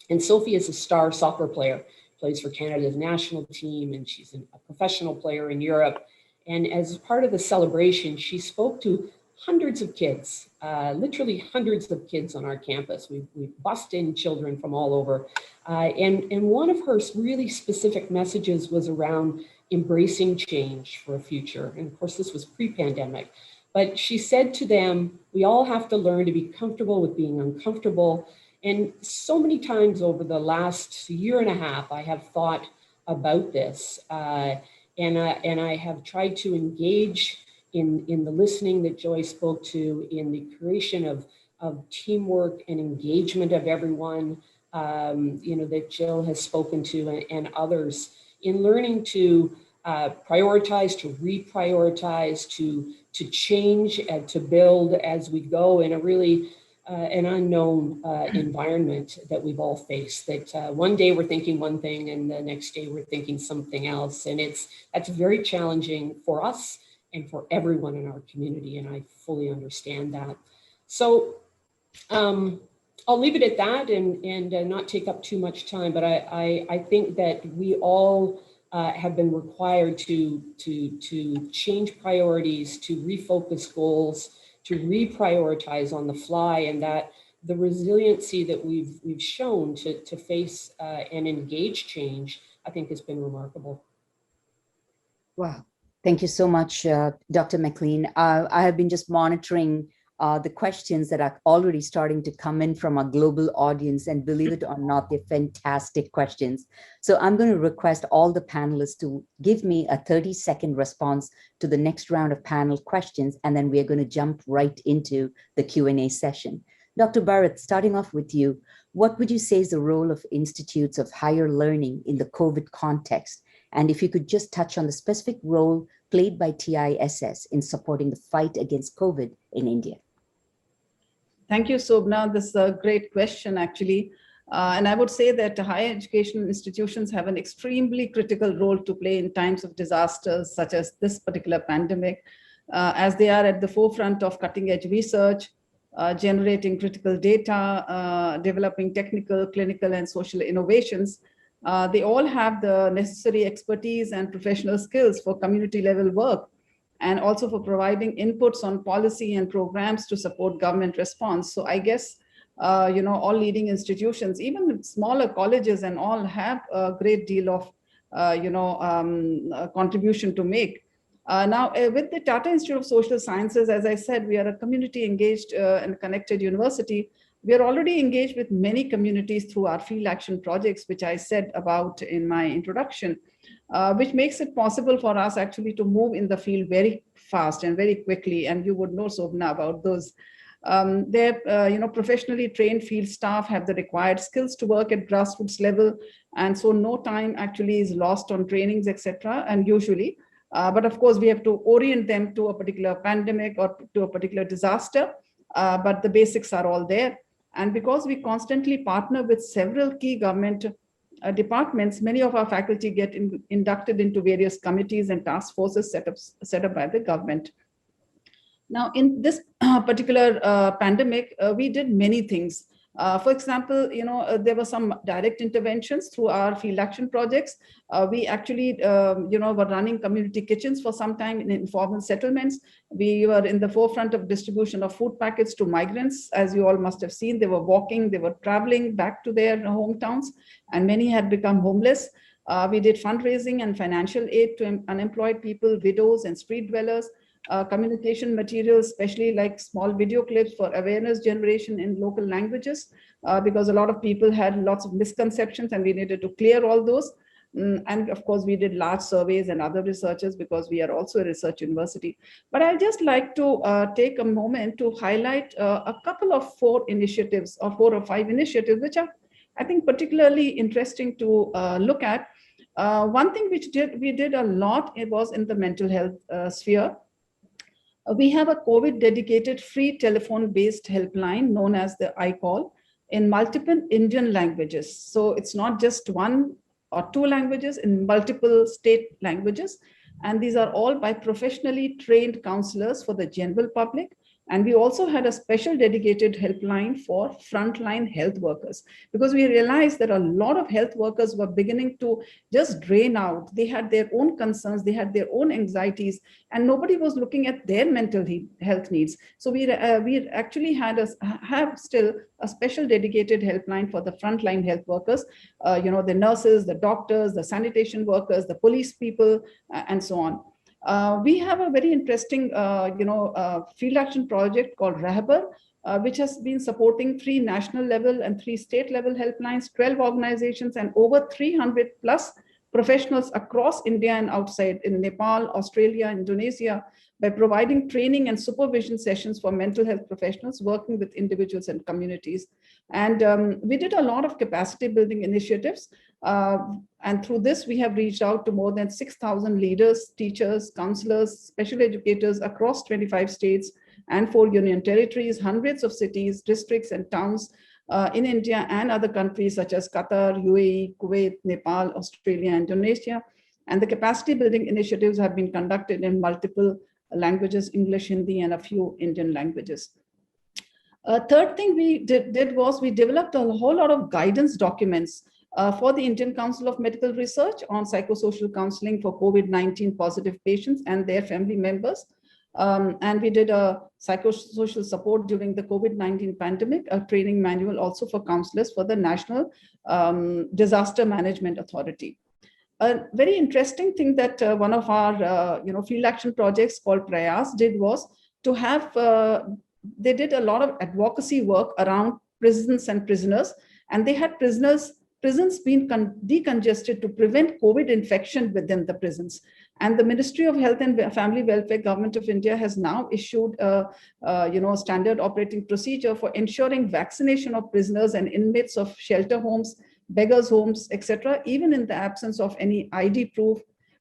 Speaker 7: And Sophie is a star soccer player, plays for Canada's national team, and she's a professional player in Europe. And as part of the celebration, she spoke to hundreds of kids, literally hundreds of kids on our campus. We bussed in children from all over. And one of her really specific messages was around embracing change for a future. And of course, this was pre-pandemic. But she said to them, we all have to learn to be comfortable with being uncomfortable. And so many times over the last year and a half, I have thought about this. And I have tried to engage in the listening that Joy spoke to, in the creation of teamwork and engagement of everyone, that Jill has spoken to, and others, in learning to prioritize, to reprioritize, to change, and to build as we go in a really an unknown environment that we've all faced. That one day we're thinking one thing and the next day we're thinking something else. And that's very challenging for us for everyone in our community, and I fully understand that. So I'll leave it at that and not take up too much time, but I think that we all have been required to change priorities, to refocus goals, to reprioritize on the fly, and that the resiliency that we've shown to face and engage change, I think, has been remarkable.
Speaker 3: Wow. Thank you so much, Dr. McLean. I have been just monitoring the questions that are already starting to come in from our global audience, and believe it or not, they're fantastic questions. So I'm going to request all the panelists to give me a 30-second response to the next round of panel questions, and then we're going to jump right into the Q&A session. Dr. Bharat, starting off with you, what would you say is the role of institutes of higher learning in the COVID context? And if you could just touch on the specific role played by TISS in supporting the fight against COVID in India.
Speaker 5: Thank you, Sobna. This is a great question, actually. And I would say that higher education institutions have an extremely critical role to play in times of disasters, such as this particular pandemic, as they are at the forefront of cutting-edge research, generating critical data, developing technical, clinical, and social innovations. They all have the necessary expertise and professional skills for community-level work, and also for providing inputs on policy and programs to support government response. So I guess, all leading institutions, even smaller colleges and all, have a great deal of, contribution to make. Now, with the Tata Institute of Social Sciences, as I said, we are a community engaged and connected university. We are already engaged with many communities through our field action projects, which I said about in my introduction, which makes it possible for us actually to move in the field very fast and very quickly. And you would know, Sobna, about those. Professionally trained field staff have the required skills to work at grassroots level. And so no time actually is lost on trainings, etc. And usually, but of course, we have to orient them to a particular pandemic or to a particular disaster. But the basics are all there. And because we constantly partner with several key government departments, many of our faculty get inducted into various committees and task forces set up by the government. Now, in this particular pandemic, we did many things. For example, there were some direct interventions through our field action projects. We actually, were running community kitchens for some time in informal settlements. We were in the forefront of distribution of food packets to migrants. As you all must have seen, they were walking, they were traveling back to their hometowns, and many had become homeless. We did fundraising and financial aid to unemployed people, widows, and street dwellers. Communication materials, especially like small video clips for awareness generation in local languages, because a lot of people had lots of misconceptions and we needed to clear all those. And of course, we did large surveys and other researches because we are also a research university. But I'd just like to take a moment to highlight a couple of 4 initiatives or 4 or 5 initiatives, which are, I think, particularly interesting to look at. One thing which we did a lot, it was in the mental health sphere. We have a COVID dedicated free telephone based helpline known as the iCall in multiple Indian languages. So it's not just 1 or 2 languages, in multiple state languages. And these are all by professionally trained counselors for the general public. And we also had a special dedicated helpline for frontline health workers, because we realized that a lot of health workers were beginning to just drain out. They had their own concerns, they had their own anxieties, and nobody was looking at their mental health needs. So we actually have still a special dedicated helpline for the frontline health workers, the nurses, the doctors, the sanitation workers, the police people, and so on. We have a very interesting, field action project called Rahbar, which has been supporting 3 national level and 3 state level helplines, 12 organizations, and over 300 plus professionals across India and outside, in Nepal, Australia, Indonesia, by providing training and supervision sessions for mental health professionals working with individuals and communities. And we did a lot of capacity building initiatives. And through this, we have reached out to more than 6,000 leaders, teachers, counselors, special educators across 25 states and 4 union territories, hundreds of cities, districts, and towns in India and other countries such as Qatar, UAE, Kuwait, Nepal, Australia, and Indonesia. And the capacity building initiatives have been conducted in multiple languages, English, Hindi, and a few Indian languages. Third thing we did was we developed a whole lot of guidance documents for the Indian Council of Medical Research on psychosocial counseling for COVID-19 positive patients and their family members. And we did a psychosocial support during the COVID-19 pandemic, a training manual also for counselors for the National Disaster Management Authority. A very interesting thing that one of our field action projects called Prayas did was to have, they did a lot of advocacy work around prisons and prisoners, and they had prisons being decongested to prevent COVID infection within the prisons. And the Ministry of Health and Family Welfare, Government of India, has now issued a standard operating procedure for ensuring vaccination of prisoners and inmates of shelter homes, beggars' homes, etc., even in the absence of any ID proof,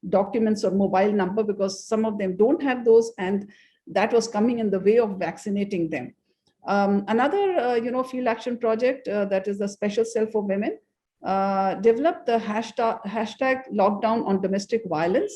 Speaker 5: documents, or mobile number, because some of them don't have those, and that was coming in the way of vaccinating them. Another, field action project that is the Special Cell for Women developed the hashtag lockdown on domestic violence,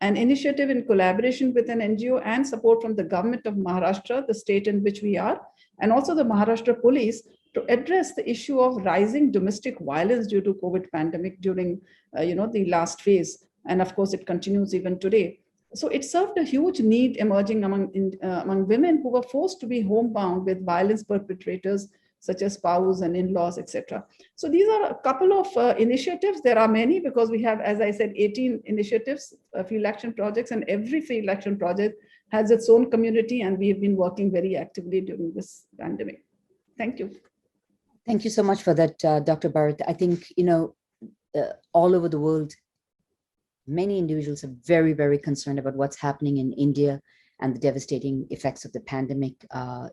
Speaker 5: an initiative in collaboration with an NGO and support from the government of Maharashtra, the state in which we are, and also the Maharashtra police, to address the issue of rising domestic violence due to COVID pandemic during, the last phase. And of course, it continues even today. So it served a huge need emerging among women who were forced to be homebound with violence perpetrators, such as spouse and in-laws, etc. So these are a couple of initiatives. There are many, because we have, as I said, 18 initiatives, field action projects, and every field action project has its own community, and we have been working very actively during this pandemic. Thank you.
Speaker 3: Thank you so much for that, Dr. Bharat. I think, all over the world, many individuals are very, very concerned about what's happening in India and the devastating effects of the pandemic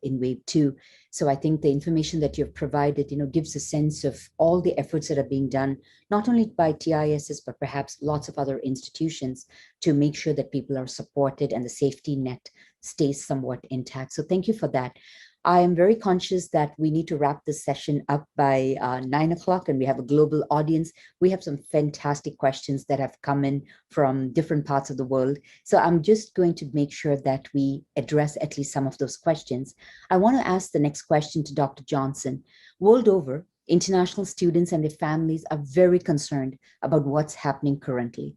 Speaker 3: in wave 2. So I think the information that you've provided, gives a sense of all the efforts that are being done, not only by TISs, but perhaps lots of other institutions, to make sure that people are supported and the safety net stays somewhat intact. So thank you for that. I am very conscious that we need to wrap this session up by 9 o'clock, and we have a global audience. We have some fantastic questions that have come in from different parts of the world. So I'm just going to make sure that we address at least some of those questions. I want to ask the next question to Dr. Johnson. World over, international students and their families are very concerned about what's happening currently.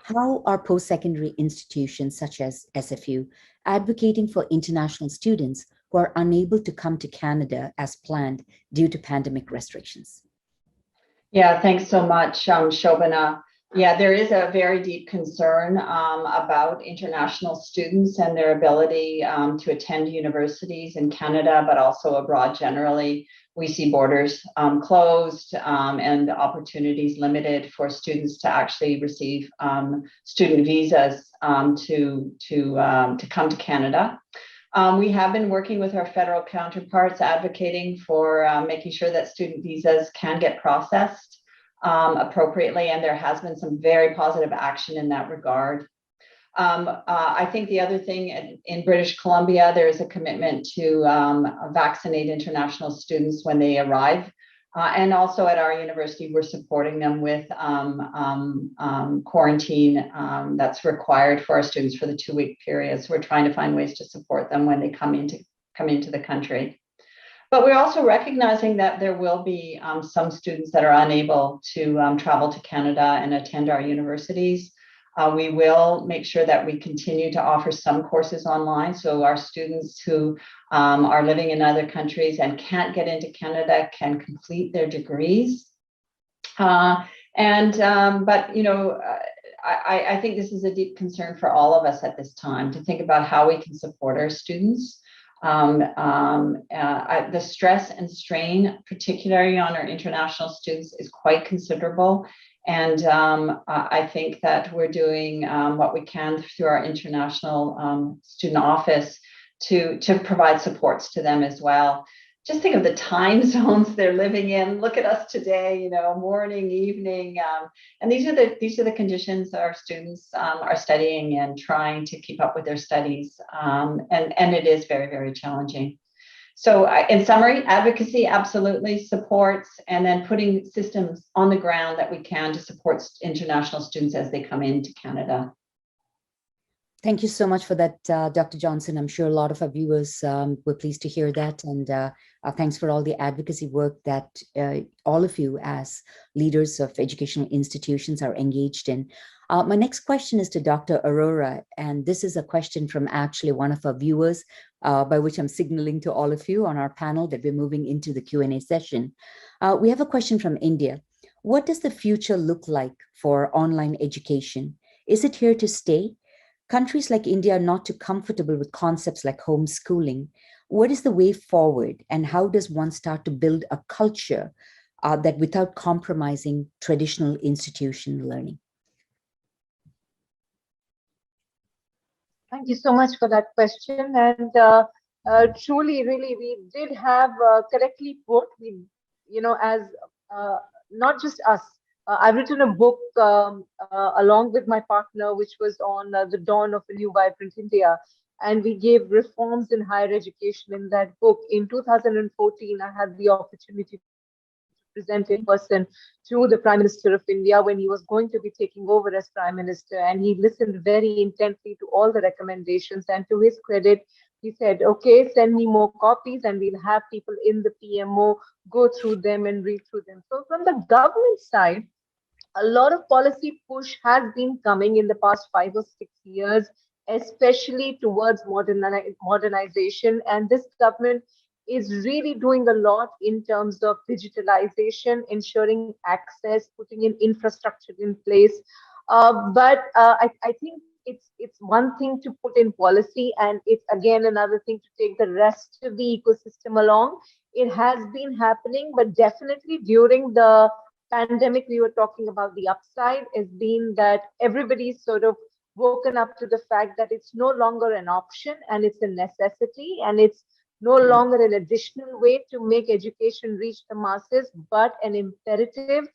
Speaker 3: How are post-secondary institutions such as SFU advocating for international students who are unable to come to Canada as planned due to pandemic restrictions?
Speaker 8: Yeah, thanks so much, Shobana. Yeah, there is a very deep concern about international students and their ability to attend universities in Canada, but also abroad generally. We see borders closed and opportunities limited for students to actually receive student visas to come to Canada. We have been working with our federal counterparts, advocating for making sure that student visas can get processed appropriately, and there has been some very positive action in that regard. I think the other thing, in British Columbia, there is a commitment to vaccinate international students when they arrive. And also at our university, we're supporting them with quarantine that's required for our students for the 2-week period. So we're trying to find ways to support them when they come into the country. But we're also recognizing that there will be some students that are unable to travel to Canada and attend our universities. We will make sure that we continue to offer some courses online, so our students who are living in other countries and can't get into Canada can complete their degrees. But I think this is a deep concern for all of us at this time, to think about how we can support our students. The stress and strain, particularly on our international students, is quite considerable. And I think that we're doing what we can through our international student office to provide supports to them as well. Just think of the time zones they're living in. Look at us today, morning, evening, and these are the conditions our students are studying and trying to keep up with their studies, and it is very, very challenging. So in summary, advocacy, absolutely, supports, and then putting systems on the ground that we can to support international students as they come into Canada.
Speaker 3: Thank you so much for that, Dr. Johnson. I'm sure a lot of our viewers were pleased to hear that. And thanks for all the advocacy work that all of you as leaders of educational institutions are engaged in. My next question is to Dr. Arora, and this is a question from actually one of our viewers, by which I'm signaling to all of you on our panel that we're moving into the Q&A session. We have a question from India. What does the future look like for online education? Is it here to stay? Countries like India are not too comfortable with concepts like homeschooling. What is the way forward, and how does one start to build a culture that without compromising traditional institution learning?
Speaker 4: Thank you so much for that question. And truly, really, we did have correctly put, as not just us. I've written a book along with my partner, which was on the dawn of a new vibrant India. And we gave reforms in higher education in that book. In 2014, I had the opportunity to present in person to the Prime Minister of India when he was going to be taking over as Prime Minister. And he listened very intently to all the recommendations. And to his credit, he said, okay, send me more copies and we'll have people in the PMO go through them and read through them. So from the government side, a lot of policy push has been coming in the past 5 or 6 years, especially towards modernization. And this government is really doing a lot in terms of digitalization, ensuring access, putting in infrastructure in place. But I think it's one thing to put in policy, and it's again another thing to take the rest of the ecosystem along. It has been happening, but definitely during the pandemic, we were talking about the upside has been that everybody's sort of woken up to the fact that it's no longer an option and it's a necessity, and it's no longer an additional way to make education reach the masses, but an imperative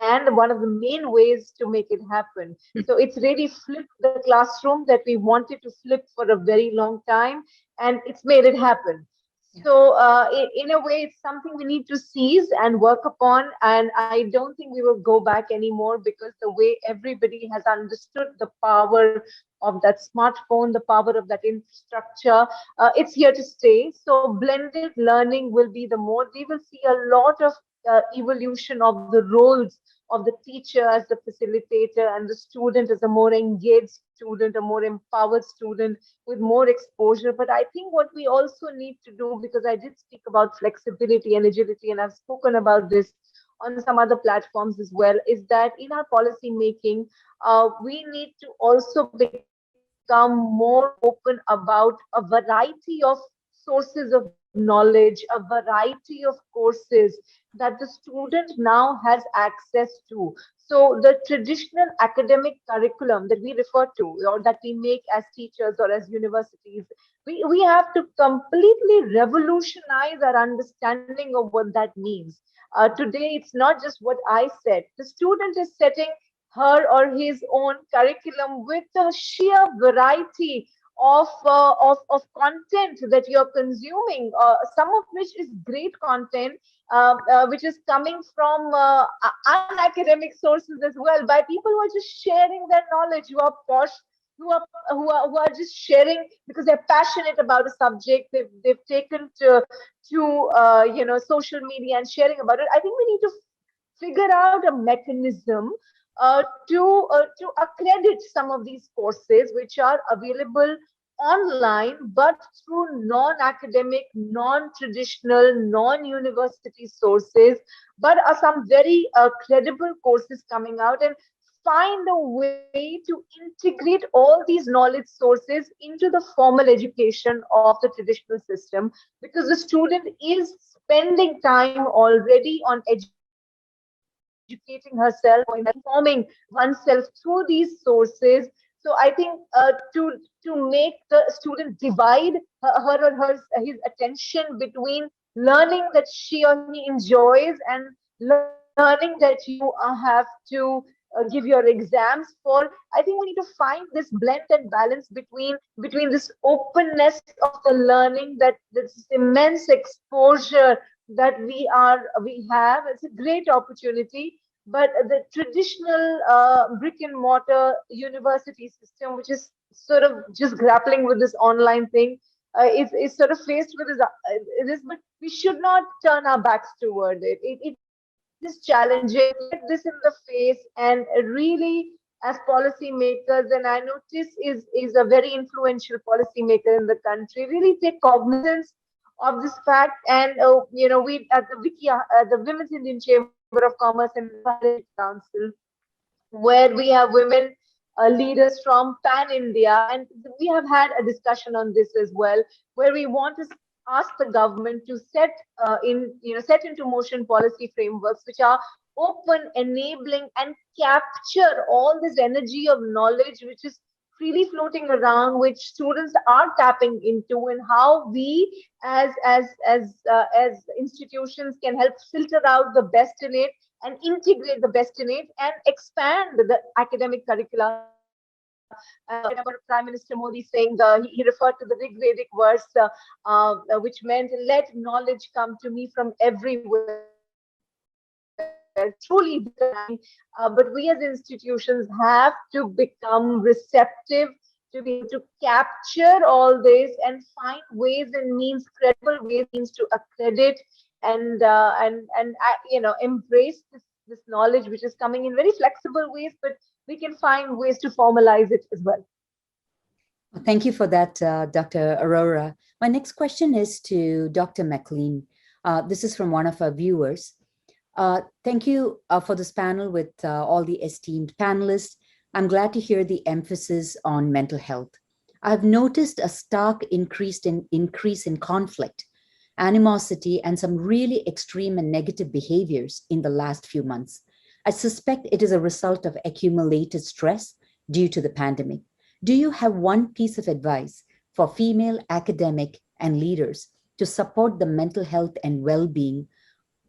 Speaker 4: and one of the main ways to make it happen. So it's really flipped the classroom that we wanted to flip for a very long time, and it's made it happen. So in a way, it's something we need to seize and work upon. And I don't think we will go back anymore, because the way everybody has understood the power of that smartphone, the power of that infrastructure, it's here to stay. So blended learning will be the more, we will see a lot of evolution of the roles of the teacher as the facilitator and the student as a more engaged student, a more empowered student with more exposure. But I think what we also need to do, because I did speak about flexibility and agility, and I've spoken about this on some other platforms as well, is that in our policy making, we need to also become more open about a variety of sources of knowledge, a variety of courses that the student now has access to. So the traditional academic curriculum that we refer to, or that we make as teachers or as universities, we have to completely revolutionize our understanding of what that means. Today, it's not just what I said. The student is setting her or his own curriculum with a sheer variety of content that you're consuming, some of which is great content, which is coming from unacademic sources as well, by people who are just sharing their knowledge, who are posh, who are just sharing because they're passionate about a subject. They've taken to social media and sharing about it. I think we need to figure out a mechanism to accredit some of these courses which are available online, but through non-academic, non-traditional, non-university sources, but are some very credible courses coming out, and find a way to integrate all these knowledge sources into the formal education of the traditional system, because the student is spending time already on educating herself or informing oneself through these sources. So I think to make the student divide his attention between learning that she or he enjoys and learning that you have to give your exams for. I think we need to find this blend and balance between this openness of the learning, that this immense exposure that we have. It's a great opportunity, but the traditional brick and mortar university system, which is sort of just grappling with this online thing, is sort of faced with this, but we should not turn our backs toward it. It is challenging, look this in the face, and really, as policymakers, and I notice is a very influential policymaker in the country, really take cognizance of this fact. And we at the the Women's Indian Chamber of Commerce and Council, where we have women leaders from pan India, and we have had a discussion on this as well, where we want to ask the government to set into motion policy frameworks which are open, enabling, and capture all this energy of knowledge which is freely floating around, which students are tapping into, and how we as institutions can help filter out the best in it and integrate the best in it and expand the academic curricula. I remember Prime Minister Modi saying, he referred to the Rigvedic verse, which meant, let knowledge come to me from everywhere. Truly, but we as institutions have to become receptive to be able to capture all this and find ways and means, credible ways, means to accredit and embrace this knowledge which is coming in very flexible ways, but we can find ways to formalize it as well.
Speaker 3: Thank you for that, Dr. Arora. My next question is to Dr. McLean. This is from one of our viewers. Thank you for this panel with all the esteemed panelists. I'm glad to hear the emphasis on mental health. I've noticed a stark increase in conflict, animosity, and some really extreme and negative behaviors in the last few months. I suspect it is a result of accumulated stress due to the pandemic. Do you have one piece of advice for female academic and leaders to support the mental health and well-being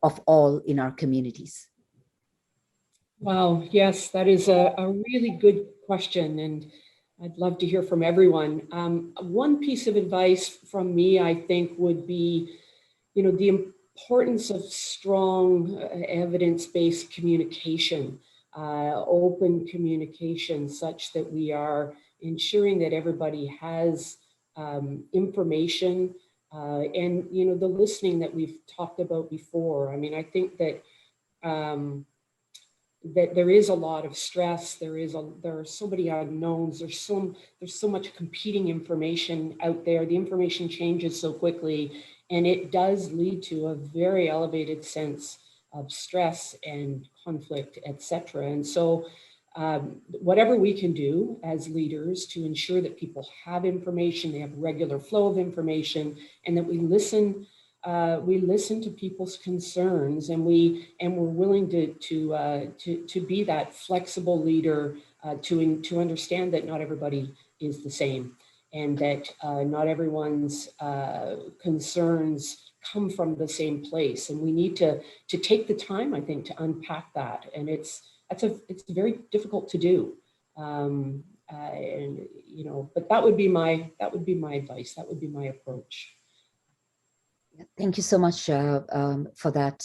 Speaker 3: of all in our communities?
Speaker 7: Wow, yes, that is a really good question, and I'd love to hear from everyone. One piece of advice from me, I think, would be, the importance of strong evidence-based communication, open communication, such that we are ensuring that everybody has information and, the listening that we've talked about before. I mean, I think that that there is a lot of stress. There are so many unknowns. There's so much competing information out there. The information changes so quickly, and it does lead to a very elevated sense of stress and conflict, etc. And so, whatever we can do as leaders to ensure that people have information, they have regular flow of information, and that we listen to people's concerns, and we're willing to be that flexible leader to understand that not everybody is the same, and that not everyone's concerns come from the same place, and we need to take the time, I think, to unpack that, and it's very difficult to do, and but that would be my advice. That would be my approach.
Speaker 3: Thank you so much for that.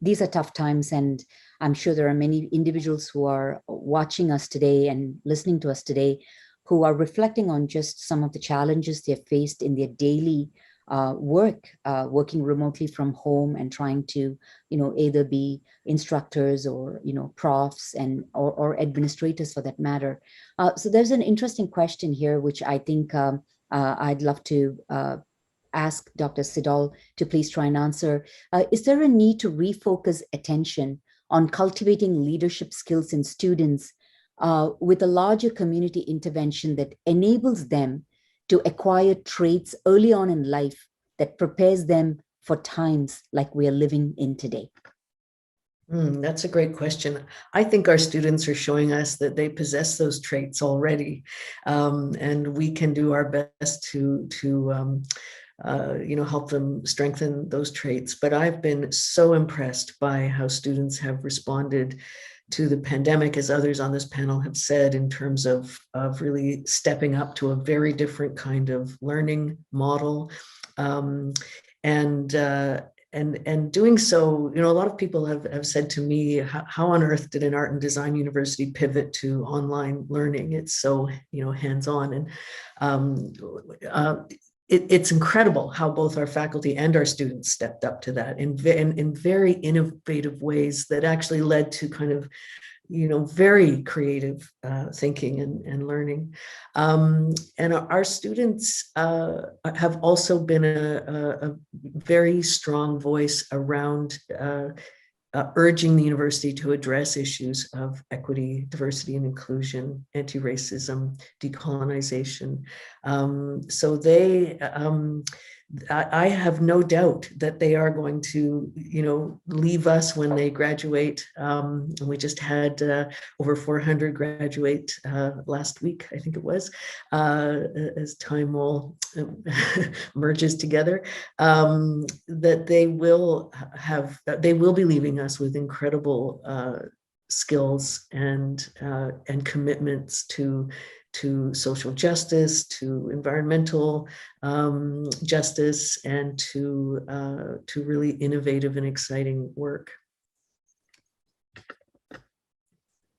Speaker 3: These are tough times, and I'm sure there are many individuals who are watching us today and listening to us today who are reflecting on just some of the challenges they've faced in their daily work, working remotely from home and trying to, either be instructors or, profs and or administrators for that matter. So there's an interesting question here, which I think I'd love to ask Dr. Sidol to please try and answer. Is there a need to refocus attention on cultivating leadership skills in students with a larger community intervention that enables them to acquire traits early on in life that prepares them for times like we are living in today?
Speaker 6: That's a great question. I think our students are showing us that they possess those traits already, and we can do our best to help them strengthen those traits. But I've been so impressed by how students have responded to the pandemic, as others on this panel have said, in terms of really stepping up to a very different kind of learning model. And and doing so, a lot of people have said to me, how on earth did an art and design university pivot to online learning? It's so, hands-on. And it's incredible how both our faculty and our students stepped up to that in very innovative ways that actually led to kind of, very creative thinking and learning. And our students have also been a very strong voice around urging the university to address issues of equity, diversity and inclusion, anti-racism, decolonization. So I have no doubt that they are going to, leave us when they graduate. We just had over 400 graduate last week, I think it was, as time all merges together. That they will be leaving us with incredible skills and commitments to social justice, to environmental justice, and to really innovative and exciting work.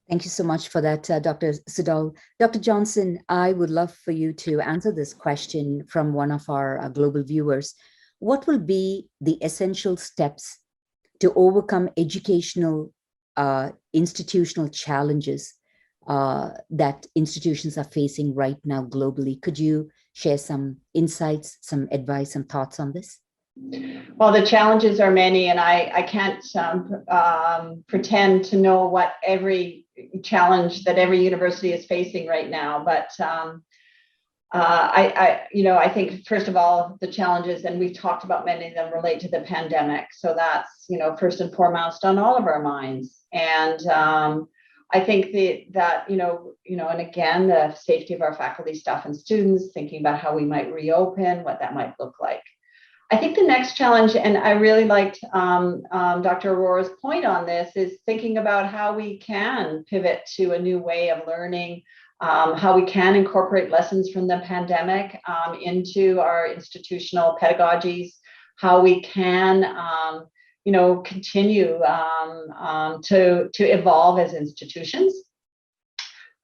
Speaker 3: Thank you so much for that, Dr. Siddall. Dr. Johnson, I would love for you to answer this question from one of our global viewers. What will be the essential steps to overcome educational institutional challenges that institutions are facing right now globally? Could you share some insights, some advice, some thoughts on this?
Speaker 8: Well, the challenges are many, and I can't pretend to know what every challenge that every university is facing right now. But I think, first of all, the challenges, and we've talked about many of them, relate to the pandemic. So that's, first and foremost on all of our minds. And I think that and again, the safety of our faculty, staff, and students, thinking about how we might reopen, what that might look like. I think the next challenge, and I really liked Dr. Aurora's point on this, is thinking about how we can pivot to a new way of learning, how we can incorporate lessons from the pandemic into our institutional pedagogies, how we can continue to evolve as institutions.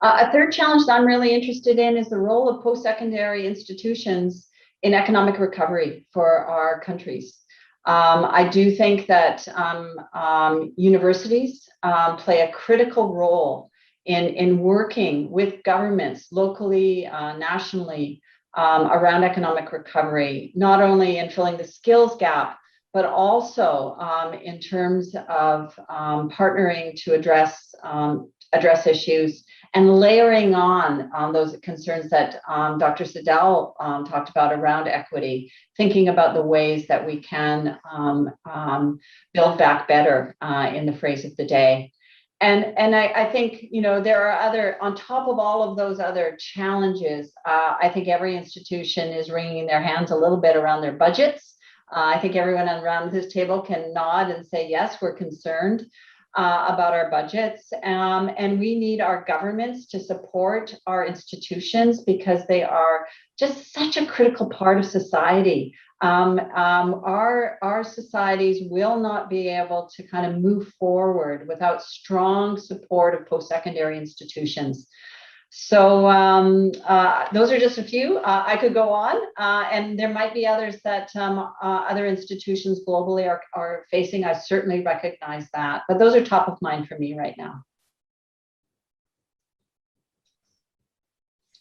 Speaker 8: A third challenge that I'm really interested in is the role of post-secondary institutions in economic recovery for our countries. I do think that universities play a critical role in working with governments locally, nationally, around economic recovery, not only in filling the skills gap, but also in terms of partnering to address issues and layering on those concerns that Dr. Siddall talked about around equity, thinking about the ways that we can build back better, in the phrase of the day. And I think, there are on top of all of those other challenges, I think every institution is wringing their hands a little bit around their budgets. I think everyone around this table can nod and say, yes, we're concerned about our budgets. And we need our governments to support our institutions because they are just such a critical part of society. Our societies will not be able to kind of move forward without strong support of post-secondary institutions. So those are just a few. I could go on, and there might be others that other institutions globally are facing. I certainly recognize that, but those are top of mind for me right now.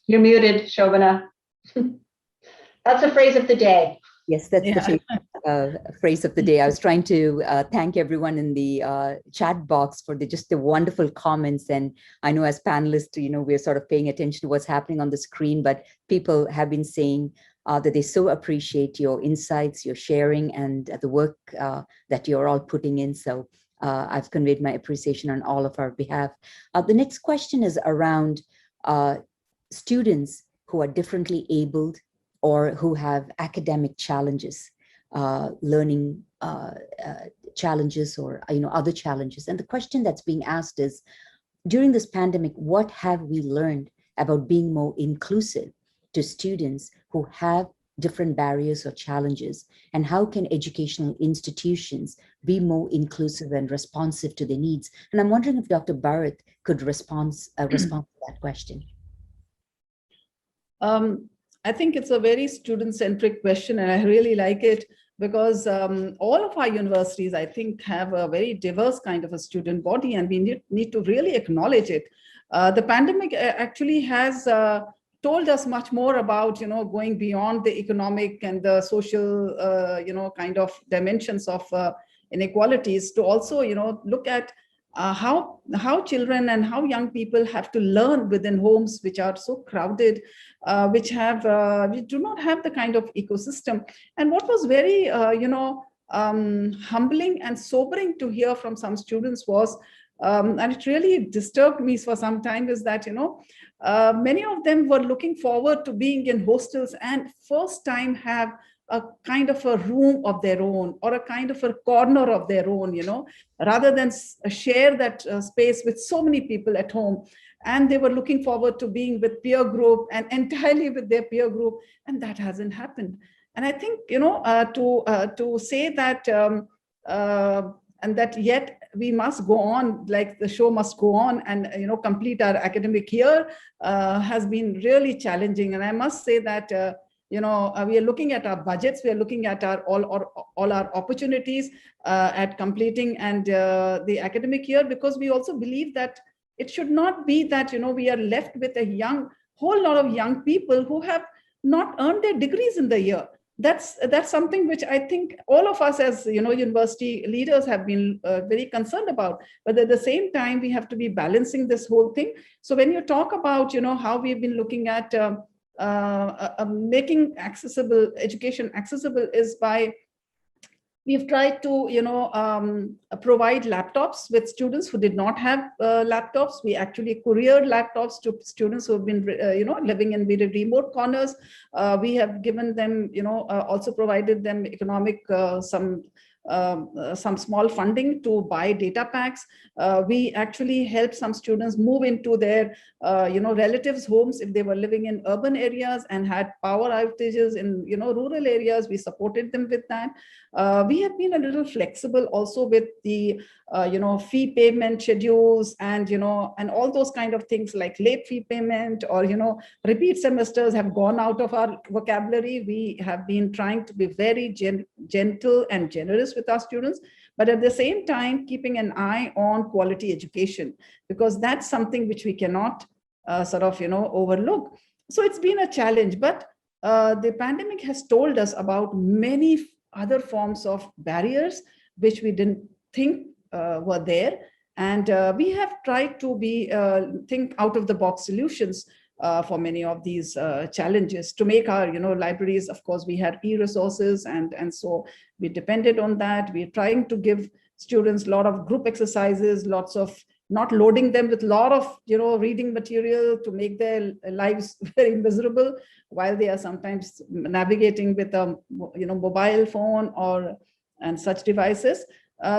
Speaker 8: You're muted, Shobana. That's the phrase of the day.
Speaker 3: Yes, that's the phrase of the day. I was trying to thank everyone in the chat box for just the wonderful comments. And I know as panelists, we're sort of paying attention to what's happening on the screen, but people have been saying that they so appreciate your insights, your sharing, and the work that you're all putting in. So I've conveyed my appreciation on all of our behalf. The next question is around students who are differently abled or who have academic challenges, learning challenges, or other challenges. And the question that's being asked is, during this pandemic, what have we learned about being more inclusive to students who have different barriers or challenges, and how can educational institutions be more inclusive and responsive to their needs? And I'm wondering if Dr. Bharat could respond to that question.
Speaker 5: I think it's a very student-centric question, and I really like it because all of our universities, I think, have a very diverse kind of a student body, and we need to really acknowledge it. The pandemic actually has told us much more about, going beyond the economic and the social, kind of dimensions of inequalities to also, look at how children and how young people have to learn within homes which are so crowded, which do not have the kind of ecosystem. And what was very, humbling and sobering to hear from some students was, and it really disturbed me for some time, is that, many of them were looking forward to being in hostels and first time have a kind of a room of their own or a kind of a corner of their own, rather than share that space with so many people at home. And they were looking forward to being with peer group and entirely with their peer group. And that hasn't happened. And I think, to say that, and that yet we must go on, like the show must go on and, complete our academic year has been really challenging. And I must say that, we are looking at our budgets, we are looking at our all our opportunities at completing and the academic year, because we also believe that it should not be that, we are left with a whole lot of young people who have not earned their degrees in the year. That's something which I think all of us as, university leaders have been very concerned about. But at the same time, we have to be balancing this whole thing. So when you talk about, how we've been looking at making education accessible is by, we've tried to, provide laptops with students who did not have laptops. We actually couriered laptops to students who have been, living in very remote corners. We have given them, also provided them economic, some small funding to buy data packs. We actually helped some students move into their, relatives' homes if they were living in urban areas and had power outages in, rural areas. We supported them with that. We have been a little flexible also with the, fee payment schedules and, and all those kind of things like late fee payment or, repeat semesters have gone out of our vocabulary. We have been trying to be very gentle and generous with our students, but at the same time, keeping an eye on quality education, because that's something which we cannot overlook. So it's been a challenge, but the pandemic has told us about many other forms of barriers which we didn't think were there. And we have tried to think out of the box solutions for many of these challenges to make our, libraries. Of course, we had e-resources, and so we depended on that. We're trying to give students a lot of group exercises, lots of not loading them with a lot of, reading material to make their lives very miserable while they are sometimes navigating with a, mobile phone and such devices.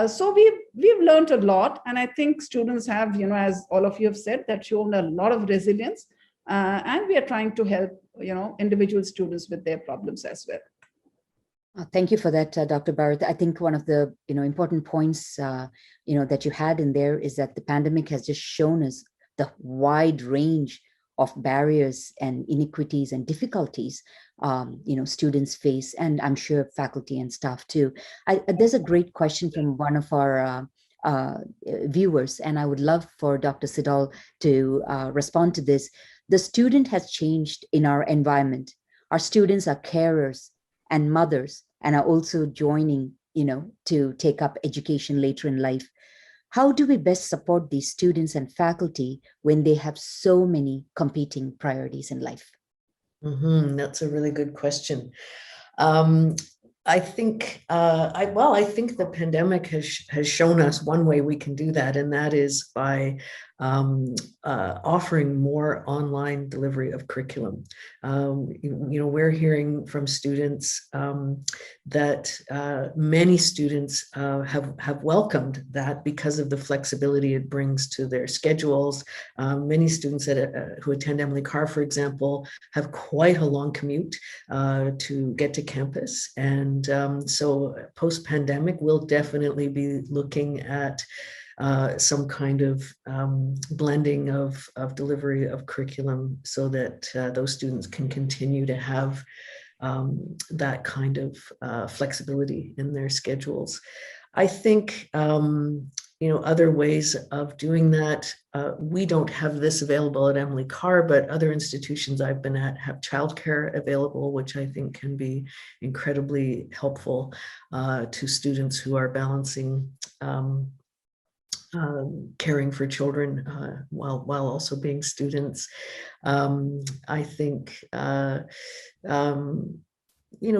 Speaker 5: So we've learned a lot, and I think students have, as all of you have said, that shown a lot of resilience, and we are trying to help, individual students with their problems as well.
Speaker 3: Thank you for that, Dr. Bharat. I think one of the important points that you had in there is that the pandemic has just shown us the wide range of barriers and inequities and difficulties students face, and I'm sure faculty and staff too. There's a great question from one of our viewers, and I would love for Dr. Sidal to respond to this. The student has changed in our environment. Our students are carers and mothers, and are also joining, to take up education later in life. How do we best support these students and faculty when they have so many competing priorities in life?
Speaker 6: That's a really good question. I think I think the pandemic has shown us one way we can do that, and that is by offering more online delivery of curriculum. We're hearing from students that many students have welcomed that because of the flexibility it brings to their schedules. Many students who attend Emily Carr, for example, have quite a long commute to get to campus. And so post-pandemic, we'll definitely be looking at some kind of blending of delivery of curriculum so that those students can continue to have that kind of flexibility in their schedules. I think, other ways of doing that, we don't have this available at Emily Carr, but other institutions I've been at have childcare available, which I think can be incredibly helpful to students who are balancing caring for children while also being students. I think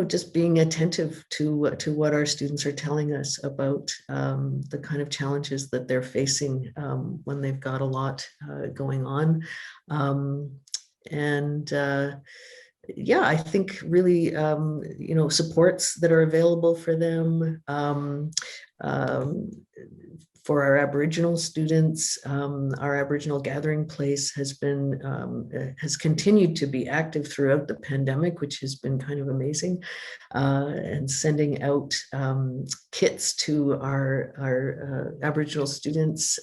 Speaker 6: just being attentive to what our students are telling us about the kind of challenges that they're facing when they've got a lot going on. Yeah, I think really, supports that are available for them. For our Aboriginal students, our Aboriginal gathering place has continued to be active throughout the pandemic, which has been kind of amazing, and sending out kits to our Aboriginal students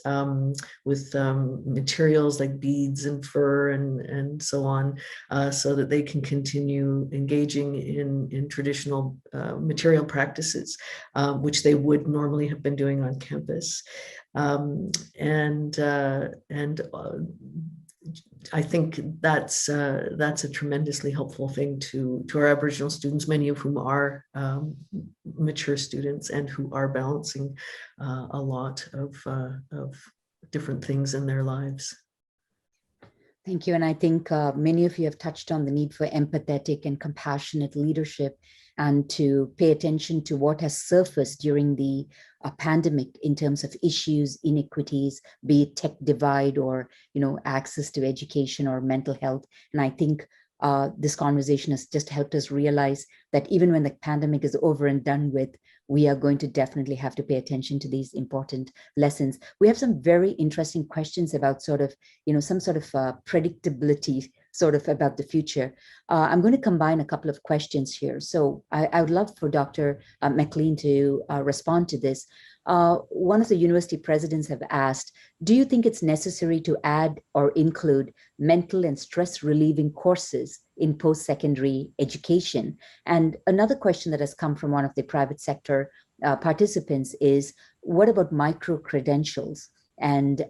Speaker 6: with materials like beads and fur and so on, so that they can continue engaging in traditional material practices, which they would normally have been doing on campus. I think that's a tremendously helpful thing to our Aboriginal students, many of whom are mature students and who are balancing a lot of different things in their lives.
Speaker 3: Thank you. And I think many of you have touched on the need for empathetic and compassionate leadership and to pay attention to what has surfaced during the pandemic in terms of issues, inequities, be it tech divide or, access to education or mental health. And I think this conversation has just helped us realize that even when the pandemic is over and done with, we are going to definitely have to pay attention to these important lessons. We have some very interesting questions about sort of, some sort of predictability sort of about the future. I'm going to combine a couple of questions here. So I would love for Dr. McLean to respond to this. One of the university presidents have asked, do you think it's necessary to add or include mental and stress relieving courses in post-secondary education? And another question that has come from one of the private sector participants is, what about micro-credentials and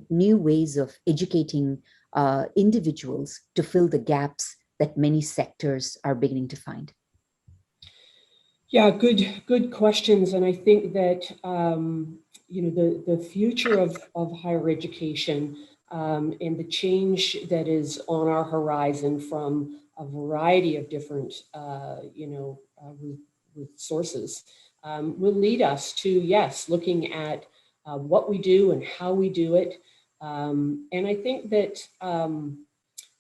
Speaker 3: new ways of educating individuals to fill the gaps that many sectors are beginning to find?
Speaker 7: Yeah, good questions. And I think that, the future of higher education and the change that is on our horizon from a variety of different, sources will lead us to, yes, looking at what we do and how we do it. And I think that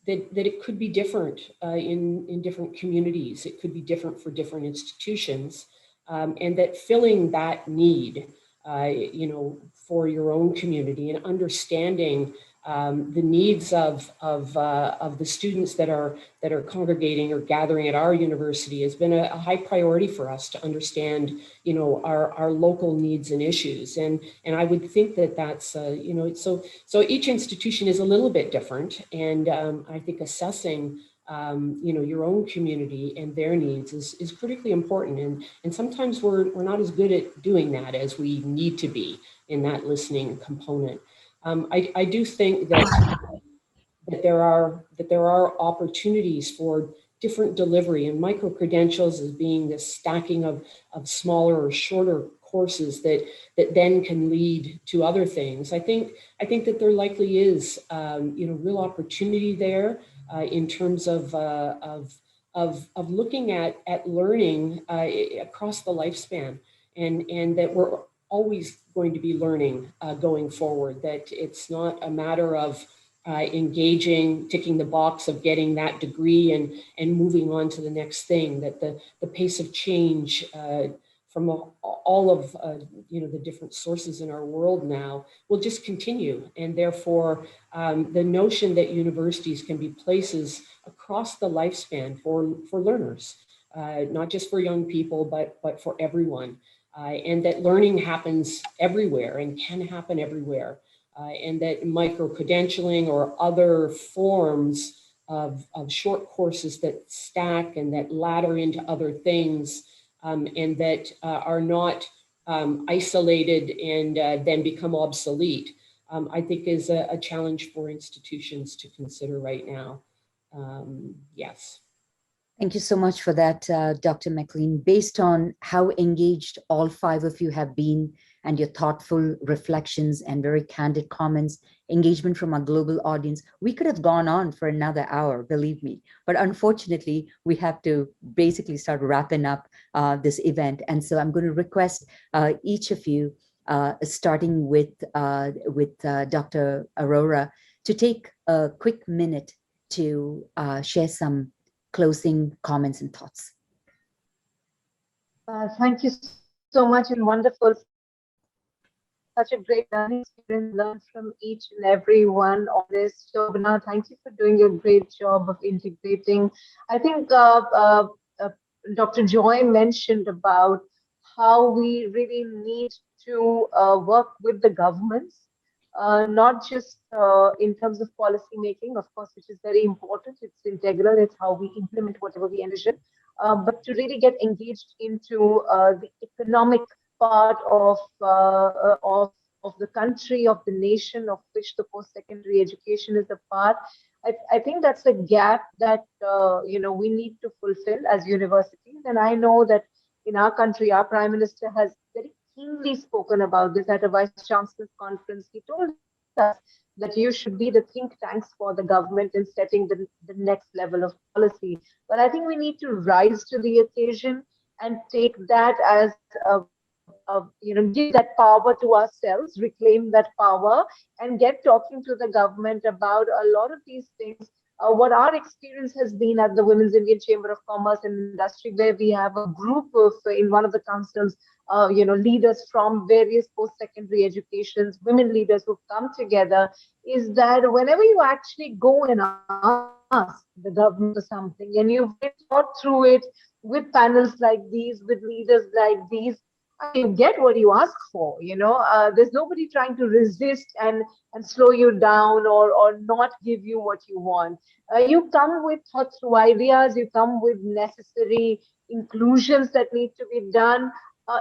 Speaker 7: that it could be different in different communities. It could be different for different institutions, and that filling that need, for your own community and understanding the needs of the students that are congregating or gathering at our university has been a high priority for us to understand, our local needs and issues. And I would think that that's, so each institution is a little bit different. And I think assessing, your own community and their needs is critically important. And sometimes we're not as good at doing that as we need to be in that listening component. I do think that there are opportunities for different delivery, and micro-credentials as being this stacking of smaller or shorter courses that then can lead to other things. I think that there likely is real opportunity there in terms of looking at learning across the lifespan, and that we're always going to be learning going forward, that it's not a matter of engaging, ticking the box of getting that degree and moving on to the next thing, that the pace of change from all of the different sources in our world now will just continue. And therefore, the notion that universities can be places across the lifespan for learners, not just for young people, but for everyone. And that learning happens everywhere and can happen everywhere. And that micro-credentialing or other forms of short courses that stack and that ladder into other things, and that are not isolated and then become obsolete, I think is a challenge for institutions to consider right now. Yes.
Speaker 3: Thank you so much for that, Dr. McLean. Based on how engaged all five of you have been and your thoughtful reflections and very candid comments, engagement from our global audience, we could have gone on for another hour, believe me. But unfortunately, we have to basically start wrapping up this event. And so I'm going to request each of you, starting with Dr. Arora, to take a quick minute to share some closing comments and thoughts.
Speaker 4: Thank you so much, and wonderful. Such a great learning experience, learn from each and every one of this. Shobana, thank you for doing a great job of integrating. I think Dr. Joy mentioned about how we really need to work with the governments, not just in terms of policy making, of course, which is very important. It's integral. It's how we implement whatever we envision, but to really get engaged into the economic part of the country, of the nation, of which the post-secondary education is a part. I think that's a gap that we need to fulfill as universities. And I know that in our country, our Prime Minister has very keenly spoken about this at a Vice Chancellor's conference. He told us that you should be the think tanks for the government in setting the next level of policy. But I think we need to rise to the occasion and take that as give that power to ourselves, reclaim that power, and get talking to the government about a lot of these things. What our experience has been at the Women's Indian Chamber of Commerce and Industry, where we have a group of, in one of the councils, leaders from various post-secondary educations, women leaders who've come together, is that whenever you actually go and ask the government for something, and you've thought through it with panels like these, with leaders like these, you get what you ask for. There's nobody trying to resist and slow you down or not give you what you want. You come with thought through ideas, you come with necessary inclusions that need to be done. So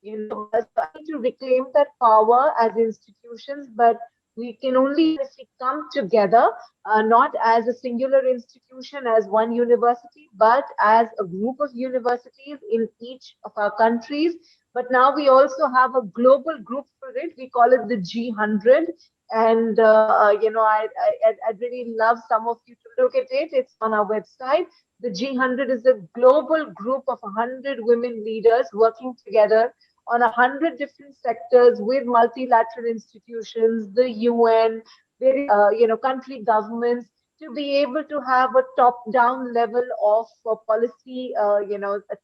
Speaker 4: I need to reclaim that power as institutions, but we can only if we come together, not as a singular institution, as one university, but as a group of universities in each of our countries. But now we also have a global group for it. We call it the G100. And, I'd really love some of you to look at it. It's on our website. The G100 is a global group of 100 women leaders working together on 100 different sectors with multilateral institutions, the UN, various, country governments, to be able to have a top-down level of policy, a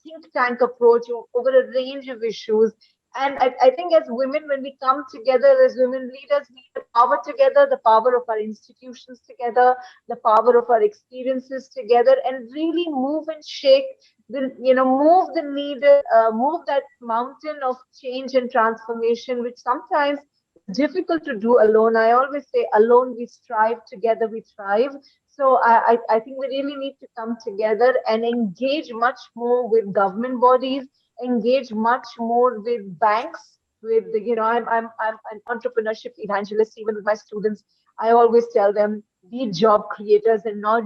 Speaker 4: think tank approach over a range of issues. And I think as women, when we come together as women leaders, we have the power together, the power of our institutions together, the power of our experiences together, and really move and shake move the needle, move that mountain of change and transformation, which sometimes is difficult to do alone. I always say, alone we strive, together we thrive. So I think we really need to come together and engage much more with government bodies, engage much more with banks, with I'm an entrepreneurship evangelist. Even with my students, I always tell them, be job creators and not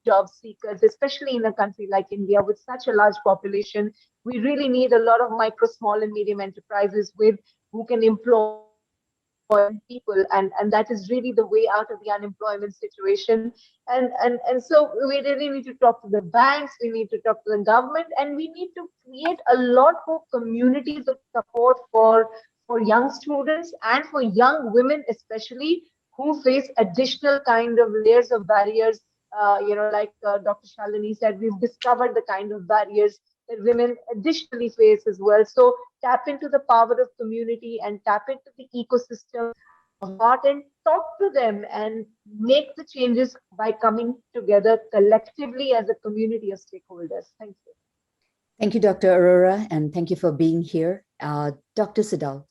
Speaker 4: job seekers, especially in a country like India with such a large population. We really need a lot of micro, small, and medium enterprises who can employ people, and that is really the way out of the unemployment situation. And so we really need to talk to the banks, we need to talk to the government, and we need to create a lot more communities of support for young students and for young women especially, who face additional kind of layers of barriers. Like Dr. Shalini said, we've discovered the kind of barriers that women additionally face as well. So tap into the power of community and tap into the ecosystem of art and talk to them and make the changes by coming together collectively as a community of stakeholders. Thank you.
Speaker 3: Thank you, Dr. Arora, and thank you for being here. Dr. Siddal.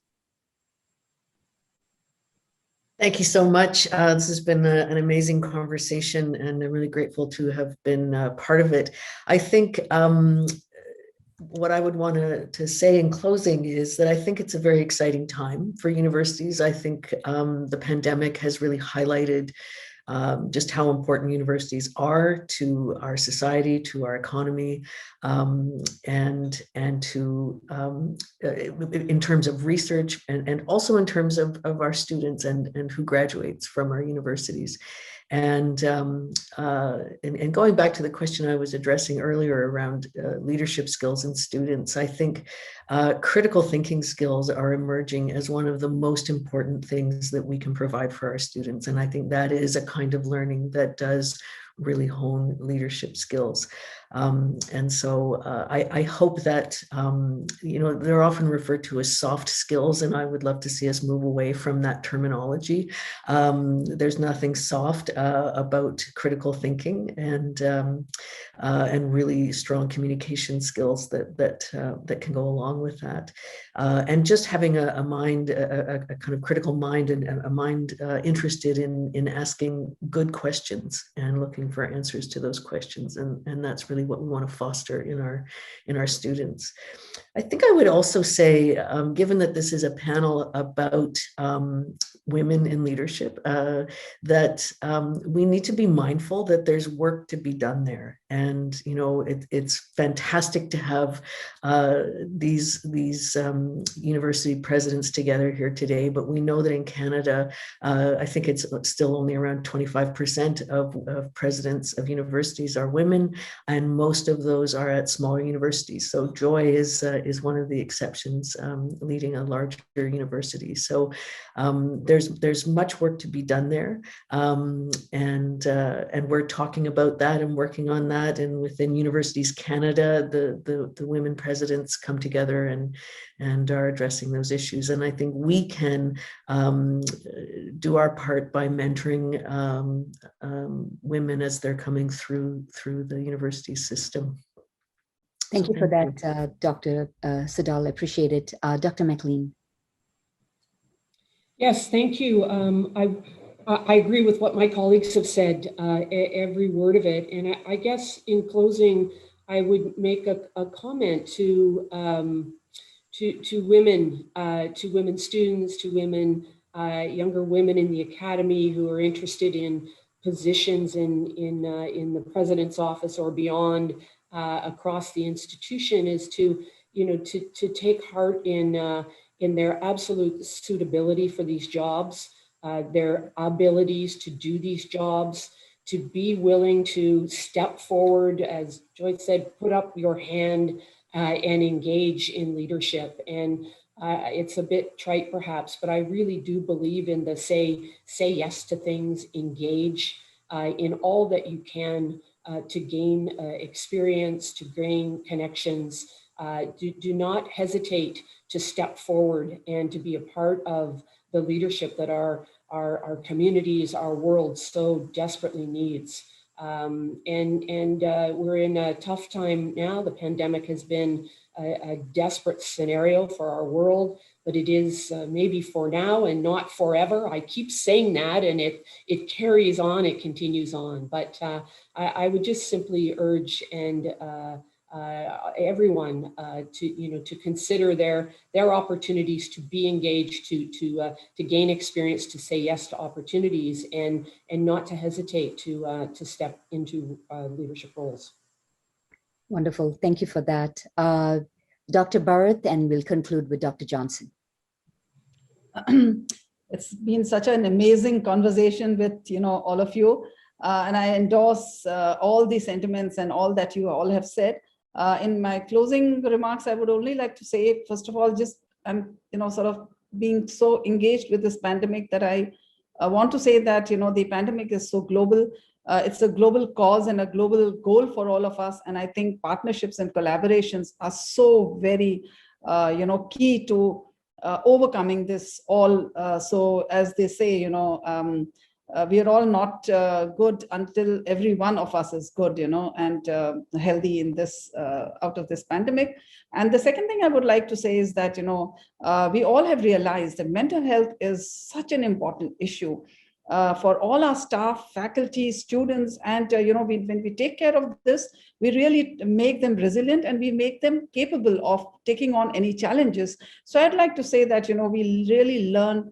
Speaker 6: Thank you so much. This has been an amazing conversation, and I'm really grateful to have been part of it. I think what I would want to say in closing is that I think it's a very exciting time for universities. I think the pandemic has really highlighted just how important universities are to our society, to our economy, and to in terms of research and also in terms of our students and who graduates from our universities. And going back to the question I was addressing earlier around leadership skills in students, I think critical thinking skills are emerging as one of the most important things that we can provide for our students. And I think that is a kind of learning that does really hone leadership skills. And so I hope that, they're often referred to as soft skills, and I would love to see us move away from that terminology. There's nothing soft about critical thinking and really strong communication skills that can go along with that. And just having a mind, a kind of critical mind, and a mind interested in asking good questions and looking for answers to those questions. And that's really what we want to foster in our students. I think I would also say, given that this is a panel about women in leadership, that we need to be mindful that there's work to be done there. And it's fantastic to have these university presidents together here today, but we know that in Canada, I think it's still only around 25% of presidents of universities are women, and most of those are at smaller universities. So Joy is one of the exceptions, leading a larger university. So there's much work to be done there, and we're talking about that and working on that. And within Universities Canada, the women presidents come together and are addressing those issues. And I think we can do our part by mentoring women as they're coming through the university system.
Speaker 3: Thank you for that, Dr. Siddal. I appreciate it. Dr. McLean.
Speaker 7: Yes, thank you. I agree with what my colleagues have said, every word of it. And I guess in closing, I would make a comment to women students, to women, younger women in the academy who are interested in positions in the president's office or beyond, across the institution, is to take heart in their absolute suitability for these jobs, their abilities to do these jobs, to be willing to step forward, as Joyce said, put up your hand and engage in leadership. And it's a bit trite perhaps, but I really do believe in the say yes to things, engage in all that you can to gain experience, to gain connections. Do not hesitate to step forward and to be a part of the leadership that our communities, our world so desperately needs. We're in a tough time now. The pandemic has been a desperate scenario for our world, but it is maybe for now and not forever. I keep saying that, and it carries on, it continues on. But I would just simply urge everyone to consider their opportunities to be engaged, to gain experience, to say yes to opportunities, and not to hesitate to step into leadership roles.
Speaker 3: Wonderful. Thank you for that. Dr. Bharat, and we'll conclude with Dr. Johnson.
Speaker 5: It's been such an amazing conversation with all of you, and I endorse all the sentiments and all that you all have said. In my closing remarks, I would only like to say, first of all, just I'm sort of being so engaged with this pandemic that I want to say that the pandemic is so global. It's a global cause and a global goal for all of us, and I think partnerships and collaborations are so very key to overcoming this all. So as they say, we are all not good until every one of us is good, and healthy in this out of this pandemic. And the second thing I would like to say is that we all have realized that mental health is such an important issue for all our staff, faculty, students, and when we take care of this, we really make them resilient and we make them capable of taking on any challenges. So I'd like to say that we really learn.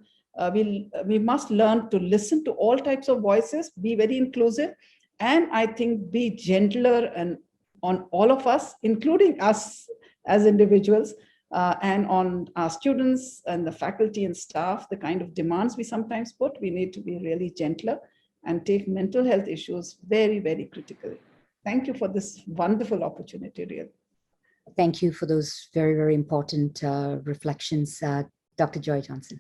Speaker 5: We must learn to listen to all types of voices, be very inclusive, and I think be gentler and on all of us, including us as individuals, and on our students and the faculty and staff, the kind of demands we sometimes put. We need to be really gentler and take mental health issues very, very critically. Thank you for this wonderful opportunity, really.
Speaker 3: Thank you for those very, very important reflections, Dr. Joy Johnson.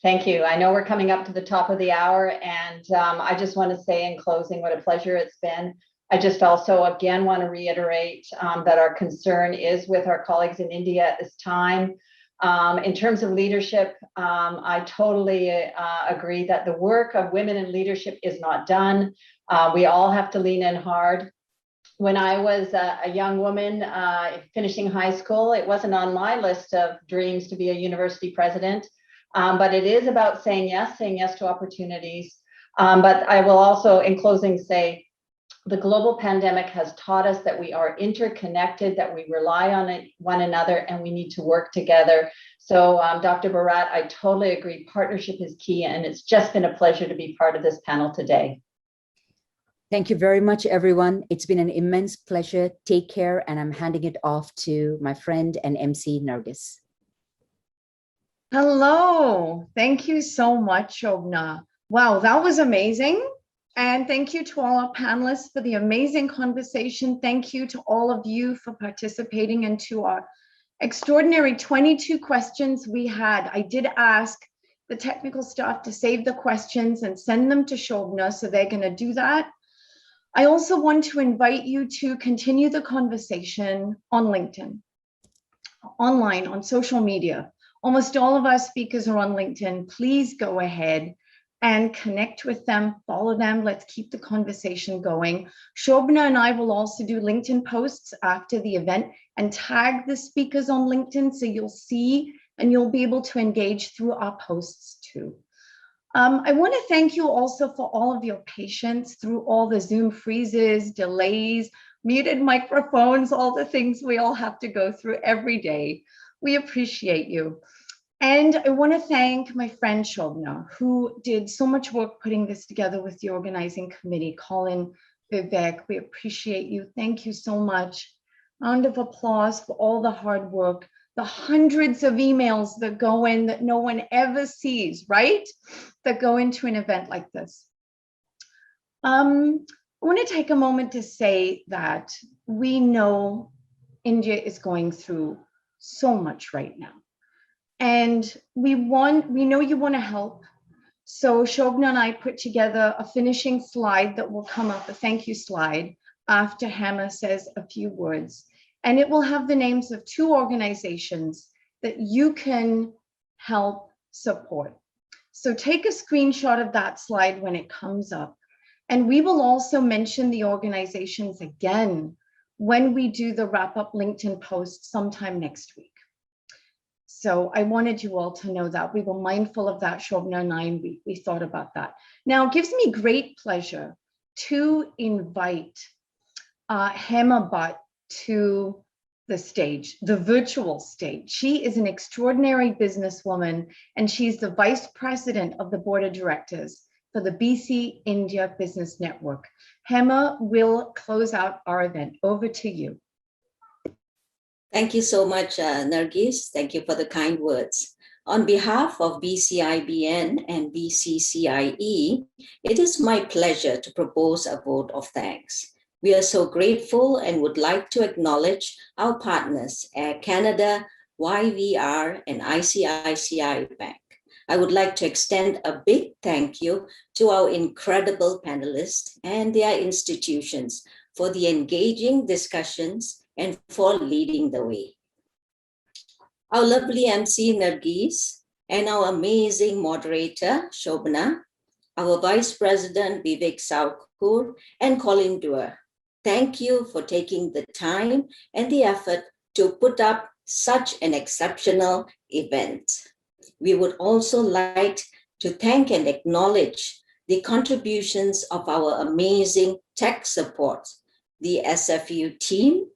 Speaker 8: Thank you. I know we're coming up to the top of the hour, and I just want to say in closing what a pleasure it's been. I just also again want to reiterate that our concern is with our colleagues in India at this time. In terms of leadership, I totally agree that the work of women in leadership is not done. We all have to lean in hard. When I was a young woman finishing high school, it wasn't on my list of dreams to be a university president. But it is about saying yes to opportunities. But I will also, in closing, say the global pandemic has taught us that we are interconnected, that we rely on one another, and we need to work together. So, Dr. Bharat, I totally agree. Partnership is key, and it's just been a pleasure to be part of this panel today.
Speaker 3: Thank you very much, everyone. It's been an immense pleasure. Take care, and I'm handing it off to my friend and MC, Nargis.
Speaker 1: Hello. Thank you so much, Shobna. Wow, that was amazing. And thank you to all our panelists for the amazing conversation. Thank you to all of you for participating and to our extraordinary 22 questions we had. I did ask the technical staff to save the questions and send them to Shobna, so they're going to do that. I also want to invite you to continue the conversation on LinkedIn, online, on social media. Almost all of our speakers are on LinkedIn. Please go ahead and connect with them, follow them. Let's keep the conversation going. Shobna and I will also do LinkedIn posts after the event and tag the speakers on LinkedIn, so you'll see and you'll be able to engage through our posts too. I want to thank you also for all of your patience through all the Zoom freezes, delays, muted microphones, all the things we all have to go through every day. We appreciate you. And I want to thank my friend Shobna, who did so much work putting this together with the organizing committee. Colin, Vivek, we appreciate you. Thank you so much. Round of applause for all the hard work, the hundreds of emails that go in that no one ever sees, right? That go into an event like this. I want to take a moment to say that we know India is going through so much right now. And we know you want to help. So Shobna and I put together a finishing slide that will come up, a thank you slide, after Hema says a few words. And it will have the names of 2 organizations that you can help support. So take a screenshot of that slide when it comes up. And we will also mention the organizations again when we do the wrap-up LinkedIn post sometime next week. So I wanted you all to know that. We were mindful of that, Shobna and I, and we thought about that. Now, it gives me great pleasure to invite Hema Bhatt to the stage, the virtual stage. She is an extraordinary businesswoman, and she's the Vice President of the Board of Directors for the BC India Business Network. Hema will close out our event. Over to you.
Speaker 9: Thank you so much, Nargis. Thank you for the kind words. On behalf of BCIBN and BCCIE, it is my pleasure to propose a vote of thanks. We are so grateful and would like to acknowledge our partners, Air Canada, YVR, and ICICI Bank. I would like to extend a big thank you to our incredible panelists and their institutions for the engaging discussions and for leading the way. Our lovely MC Nargis and our amazing moderator Shobana, our Vice President Vivek Saukur and Colin Dewar. Thank you for taking the time and the effort to put up such an exceptional event. We would also like to thank and acknowledge the contributions of our amazing tech support, the SFU team,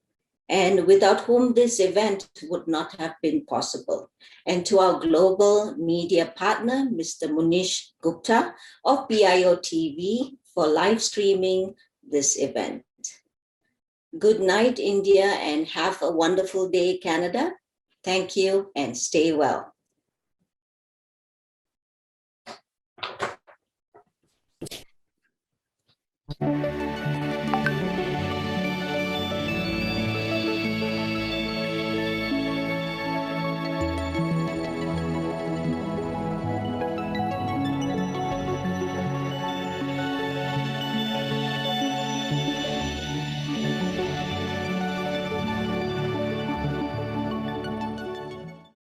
Speaker 9: and without whom this event would not have been possible. And to our global media partner, Mr. Munish Gupta of BIO TV for live streaming this event. Good night, India, and have a wonderful day, Canada. Thank you and stay well.